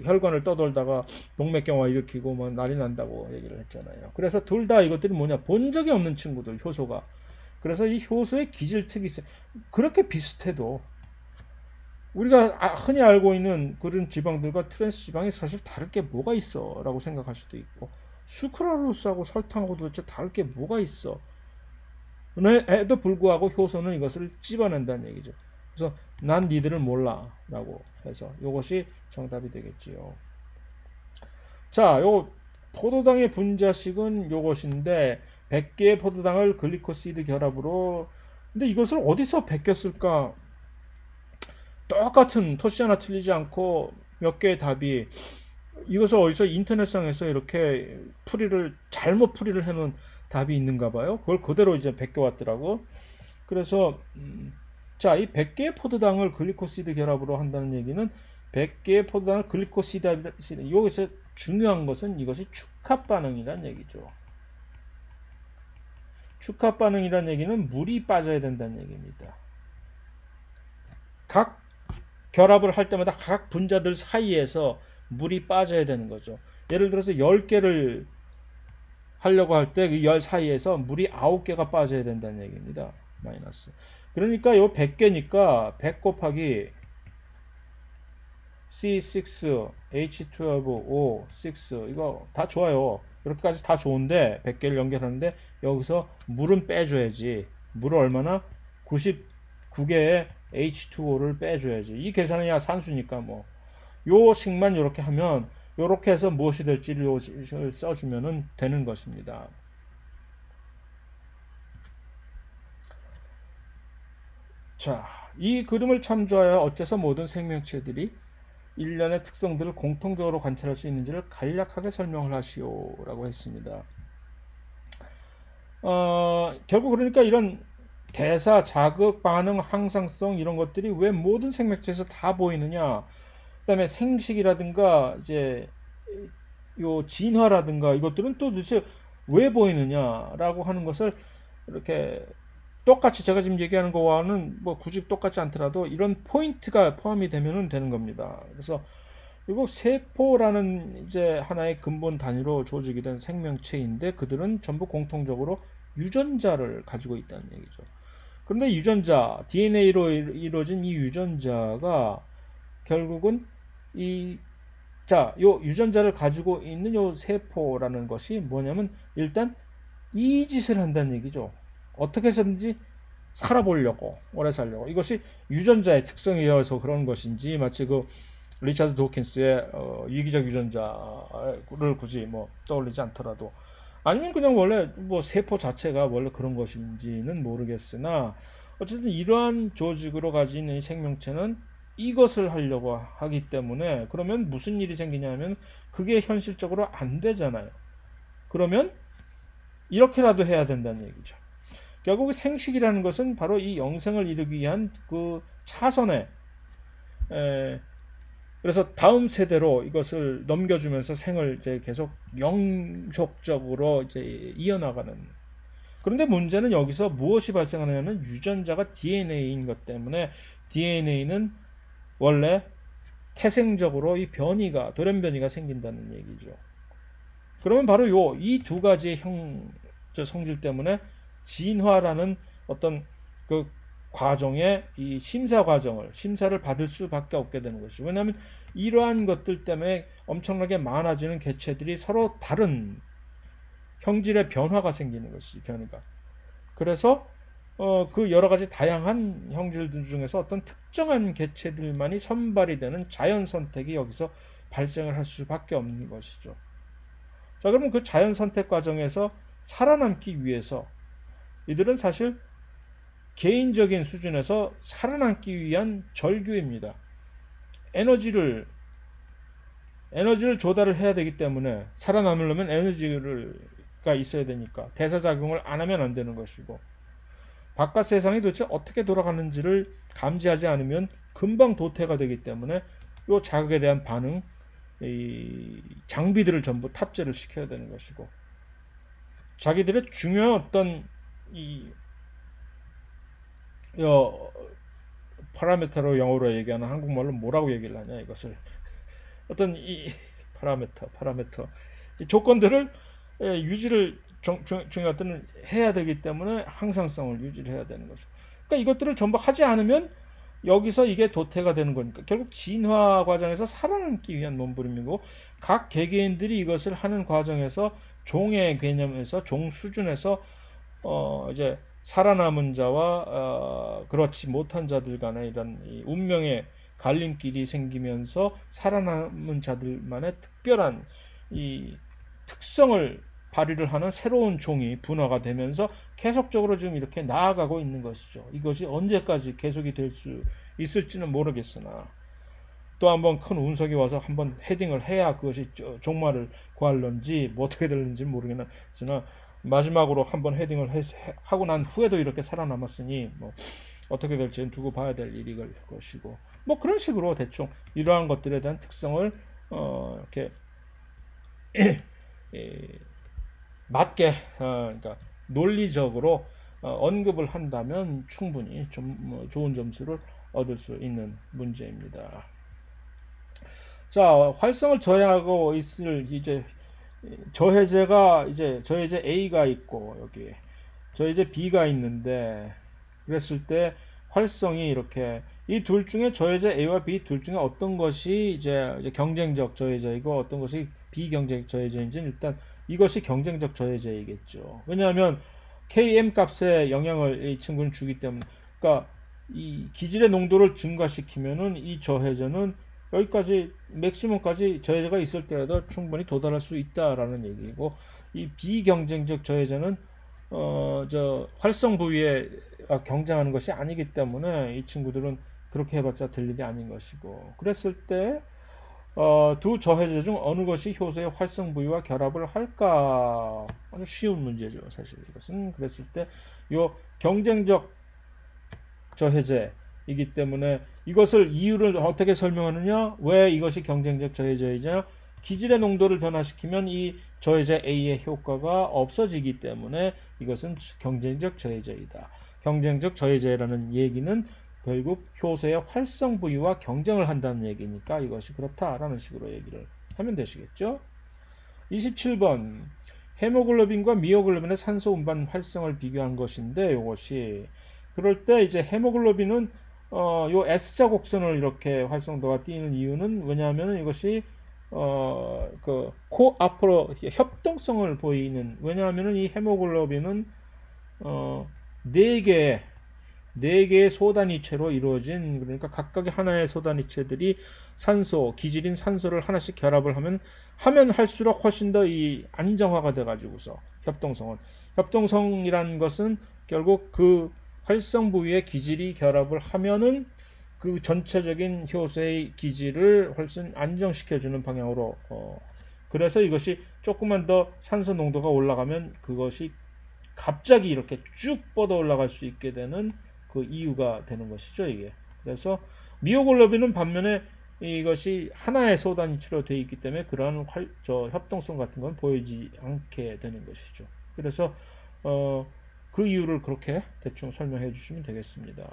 [SPEAKER 2] 혈관을 떠돌다가 동맥경화 일으키고 뭐 난리 난다고 얘기를 했잖아요. 그래서 둘 다 이것들이 뭐냐, 본 적이 없는 친구들, 효소가. 그래서 이 효소의 기질특이 있어요. 그렇게 비슷해도 우리가 흔히 알고 있는 그런 지방들과 트랜스 지방이 사실 다를 게 뭐가 있어 라고 생각할 수도 있고, 수크랄로스하고 설탕하고 도대체 다를 게 뭐가 있어 에도 불구하고 효소는 이것을 찝어낸다는 얘기죠. 그래서 난 니들을 몰라 라고 해서 이것이 정답이 되겠지요. 자, 요 포도당의 분자식은 요것인데 100개의 포도당을 글리코시드 결합으로, 근데 이것을 어디서 베꼈을까? 똑같은 토시 하나 틀리지 않고 몇 개의 답이, 이것을 어디서 인터넷상에서 이렇게 잘못 풀이를 해놓은 답이 있는가 봐요. 그걸 그대로 이제 베껴왔더라고. 그래서 자, 이 100개의 포도당을 글리코시드 결합으로 한다는 얘기는 100개의 포도당을 글리코시드, 여기서 중요한 것은 이것이 축합 반응이란 얘기죠. 축합 반응이란 얘기는 물이 빠져야 된다는 얘기입니다. 각 결합을 할 때마다 각 분자들 사이에서 물이 빠져야 되는 거죠. 예를 들어서 10개를 하려고 할 때 그 열 사이에서 물이 9개가 빠져야 된다는 얘기입니다. 마이너스. 그러니까 요 100개니까 100 곱하기 C6, H12O, 6 이거 다 좋아요. 이렇게까지 다 좋은데 100개를 연결하는데 여기서 물은 빼줘야지. 물을 얼마나? 99개의 H2O를 빼줘야지. 이 계산이야 산수니까 뭐. 요 식만 이렇게 하면, 요렇게 해서 무엇이 될지를 써주면 되는 것입니다. 자, 이 그림을 참조하여 어째서 모든 생명체들이 일련의 특성들을 공통적으로 관찰할 수 있는지를 간략하게 설명을 하시오 라고 했습니다. 결국 그러니까 이런 대사, 자극, 반응, 항상성 이런 것들이 왜 모든 생명체에서 다 보이느냐, 그 다음에 생식이라든가 이제 요 진화라든가 이것들은 또 도대체 왜 보이느냐라고 하는 것을 이렇게 똑같이 제가 지금 얘기하는 거와는 뭐 굳이 똑같지 않더라도 이런 포인트가 포함이 되면 되는 겁니다. 그래서 그리고 세포라는 이제 하나의 근본 단위로 조직이 된 생명체인데 그들은 전부 공통적으로 유전자를 가지고 있다는 얘기죠. 그런데 유전자, DNA로 이루어진 이 유전자가 결국은 요 유전자를 가지고 있는 요 세포라는 것이 뭐냐면 일단 이 짓을 한다는 얘기죠. 어떻게 해서든지 살아보려고, 오래 살려고. 이것이 유전자의 특성이어서 그런 것인지, 마치 그 리차드 도킨스의 이기적 유전자를 굳이 뭐 떠올리지 않더라도 아니면 그냥 원래 뭐 세포 자체가 원래 그런 것인지는 모르겠으나 어쨌든 이러한 조직으로 가진 이 생명체는 이것을 하려고 하기 때문에 그러면 무슨 일이 생기냐면 그게 현실적으로 안 되잖아요. 그러면 이렇게라도 해야 된다는 얘기죠. 결국 생식이라는 것은 바로 이 영생을 이루기 위한 그 차선에 그래서 다음 세대로 이것을 넘겨주면서 생을 이제 계속 영속적으로 이제 이어나가는. 그런데 문제는 여기서 무엇이 발생하느냐면 유전자가 DNA인 것 때문에 DNA는 원래 태생적으로 이 변이가 돌연변이가 생긴다는 얘기죠. 그러면 바로 이 두 가지의 성질 때문에 진화라는 어떤 그 과정의 이 심사를 받을 수밖에 없게 되는 것이죠. 왜냐하면 이러한 것들 때문에 엄청나게 많아지는 개체들이 서로 다른 형질의 변화가 생기는 것이지, 변이가. 그래서 그 여러 가지 다양한 형질들 중에서 어떤 특정한 개체들만이 선발이 되는 자연 선택이 여기서 발생을 할 수밖에 없는 것이죠. 자, 그러면 그 자연 선택 과정에서 살아남기 위해서 이들은 사실 개인적인 수준에서 살아남기 위한 절규입니다. 에너지를 조달을 해야 되기 때문에 살아남으려면 에너지가 있어야 되니까 대사작용을 안 하면 안 되는 것이고 바깥 세상이 도대체 어떻게 돌아가는지를 감지하지 않으면 금방 도태가 되기 때문에 이 자극에 대한 반응, 이 장비들을 전부 탑재를 시켜야 되는 것이고 자기들의 중요한 어떤 이 파라미터로 영어로 얘기하는 한국말로 뭐라고 얘기를 하냐 이것을 어떤 이 파라미터 이 조건들을 유지를 중요한 때는 해야 되기 때문에 항상성을 유지를 해야 되는 거죠. 그러니까 이것들을 전부 하지 않으면 여기서 이게 도태가 되는 거니까 결국 진화 과정에서 살아남기 위한 몸부림이고 각 개개인들이 이것을 하는 과정에서 종의 개념에서 종 수준에서 이제 살아남은 자와 그렇지 못한 자들 간의 이런 이 운명의 갈림길이 생기면서 살아남은 자들만의 특별한 이 특성을 발휘를 하는 새로운 종이 분화가 되면서 계속적으로 지금 이렇게 나아가고 있는 것이죠. 이것이 언제까지 계속이 될 수 있을지는 모르겠으나 또 한번 큰 운석이 와서 한번 헤딩을 해야 그것이 종말을 구할런지 뭐 어떻게 될는지 모르겠으나 마지막으로 한번 헤딩을 하고 난 후에도 이렇게 살아남았으니 뭐 어떻게 될지는 두고 봐야 될 일일 것이고 뭐 그런 식으로 대충 이러한 것들에 대한 특성을 이렇게 맞게 그러니까 논리적으로 언급을 한다면 충분히 좀 좋은 점수를 얻을 수 있는 문제입니다. 자, 활성을 저해하고 있을 이제 저해제가 이제 저해제 A가 있고 여기 저해제 B가 있는데 그랬을 때 활성이 이렇게 이 둘 중에 저해제 A와 B 둘 중에 어떤 것이 이제 경쟁적 저해제이고 어떤 것이 비경쟁적 저해제인지는 일단 이것이 경쟁적 저해제이겠죠. 왜냐하면 Km 값에 영향을 이 친구는 주기 때문에 그러니까 이 기질의 농도를 증가시키면은 이 저해제는 여기까지 맥시멈까지 저해제가 있을 때라도 충분히 도달할 수 있다라는 얘기고 이 비경쟁적 저해제는 저 활성 부위에 경쟁하는 것이 아니기 때문에 이 친구들은 그렇게 해봤자 될 일이 아닌 것이고 그랬을 때 두 저해제 중 어느 것이 효소의 활성 부위와 결합을 할까 아주 쉬운 문제죠. 사실 이것은 그랬을 때 요 경쟁적 저해제이기 때문에 이것을 이유를 어떻게 설명하느냐 왜 이것이 경쟁적 저해제이냐 기질의 농도를 변화시키면 이 저해제 A의 효과가 없어지기 때문에 이것은 경쟁적 저해제이다. 경쟁적 저해제라는 얘기는 결국 효소의 활성 부위와 경쟁을 한다는 얘기니까 이것이 그렇다라는 식으로 얘기를 하면 되시겠죠. 27번 헤모글로빈과 미오글로빈의 산소 운반 활성을 비교한 것인데 이것이 그럴 때 이제 헤모글로빈은 요 S자 곡선을 이렇게 활성도가 띄는 이유는 왜냐하면 이것이 그 코 앞으로 협동성을 보이는 왜냐하면 이 헤모글로빈은 4개의 소단위체로 이루어진 그러니까 각각의 하나의 소단위체들이 기질인 산소를 하나씩 결합을 하면 할수록 훨씬 더 이 안정화가 돼 가지고서 협동성은. 협동성이라는 것은 결국 그 활성 부위의 기질이 결합을 하면은 그 전체적인 효소의 기질을 훨씬 안정시켜주는 방향으로 그래서 이것이 조금만 더 산소 농도가 올라가면 그것이 갑자기 이렇게 쭉 뻗어 올라갈 수 있게 되는 그 이유가 되는 것이죠, 이게. 그래서 미오글로빈은 반면에 이것이 하나의 소단위치로 되어 있기 때문에 그러한 협동성 같은 건 보이지 않게 되는 것이죠. 그래서 그 이유를 그렇게 대충 설명해 주시면 되겠습니다.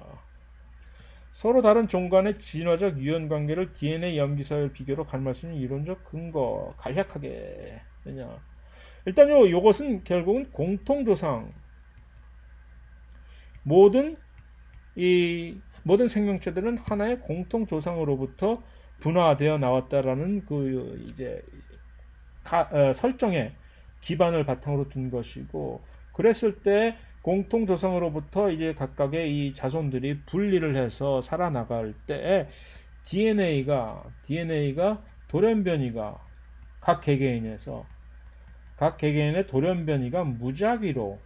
[SPEAKER 2] 서로 다른 종 간의 진화적 유연 관계를 DNA 염기서열 비교로 가늠할 수 있는 이론적 근거 간략하게. 왜냐, 일단요, 요것은 결국은 공통조상, 모든 생명체들은 하나의 공통조상으로부터 분화되어 나왔다라는 그 이제 설정의 기반을 바탕으로 둔 것이고, 그랬을 때 공통조상으로부터 이제 각각의 이 자손들이 분리를 해서 살아나갈 때 DNA가 돌연변이가 각 개개인의 돌연변이가 무작위로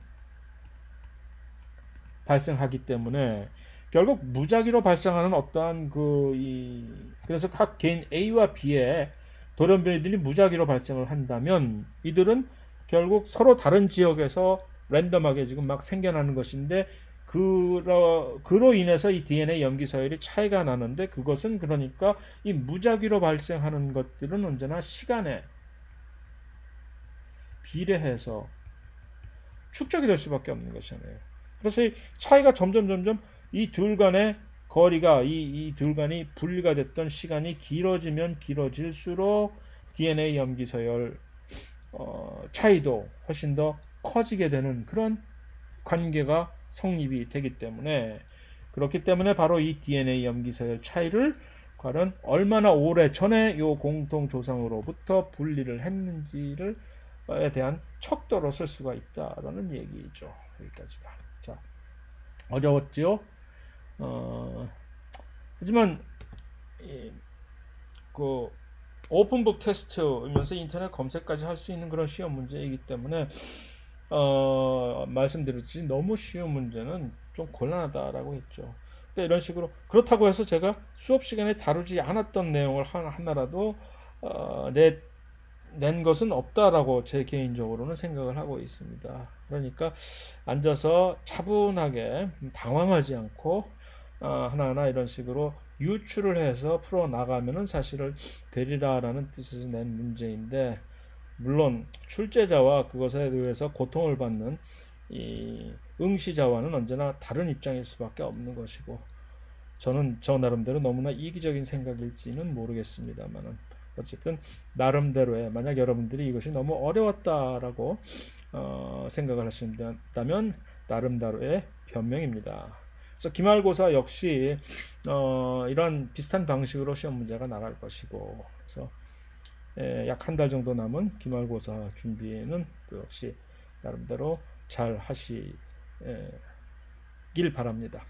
[SPEAKER 2] 발생하기 때문에 결국 무작위로 발생하는 어떠한 그래서 각 개인 A와 B의 돌연변이들이 무작위로 발생을 한다면 이들은 결국 서로 다른 지역에서 랜덤하게 지금 막 생겨나는 것인데 그로 인해서 이 DNA 염기 서열이 차이가 나는데 그것은 그러니까 이 무작위로 발생하는 것들은 언제나 시간에 비례해서 축적이 될 수밖에 없는 것이잖아요. 그래서 이 차이가 점점 이 둘 간의 거리가 이 둘 간이 분리가 됐던 시간이 길어지면 길어질수록 DNA 염기 서열 차이도 훨씬 더 커지게 되는 그런 관계가 성립이 되기 때문에 그렇기 때문에 바로 이 DNA 염기서열 차이를 과연 얼마나 오래 전에 요 공통 조상으로부터 분리를 했는지를 에 대한 척도로 쓸 수가 있다라는 얘기죠. 여기까지가. 자, 어려웠죠? 하지만 그 오픈북 테스트이면서 인터넷 검색까지 할 수 있는 그런 시험 문제이기 때문에 말씀드렸듯이 너무 쉬운 문제는 좀 곤란하다라고 했죠. 그러니까 이런 식으로 그렇다고 해서 제가 수업 시간에 다루지 않았던 내용을 하나라도 낸 것은 없다라고 제 개인적으로는 생각을 하고 있습니다. 그러니까 앉아서 차분하게 당황하지 않고 하나하나 이런 식으로 유추를 해서 풀어나가면은 사실을 되리라라는 뜻에서 낸 문제인데 물론 출제자와 그것에 의해서 고통을 받는 이 응시자와는 언제나 다른 입장일 수밖에 없는 것이고 저는 저 나름대로 너무나 이기적인 생각일지는 모르겠습니다만은 어쨌든 나름대로의 만약 여러분들이 이것이 너무 어려웠다라고 생각을 하신다면 나름대로의 변명입니다. 그래서 기말고사 역시 이런 비슷한 방식으로 시험 문제가 나갈 것이고 그래서 약 한 달 정도 남은 기말고사 준비에는 또 역시 나름대로 잘 하시길 바랍니다.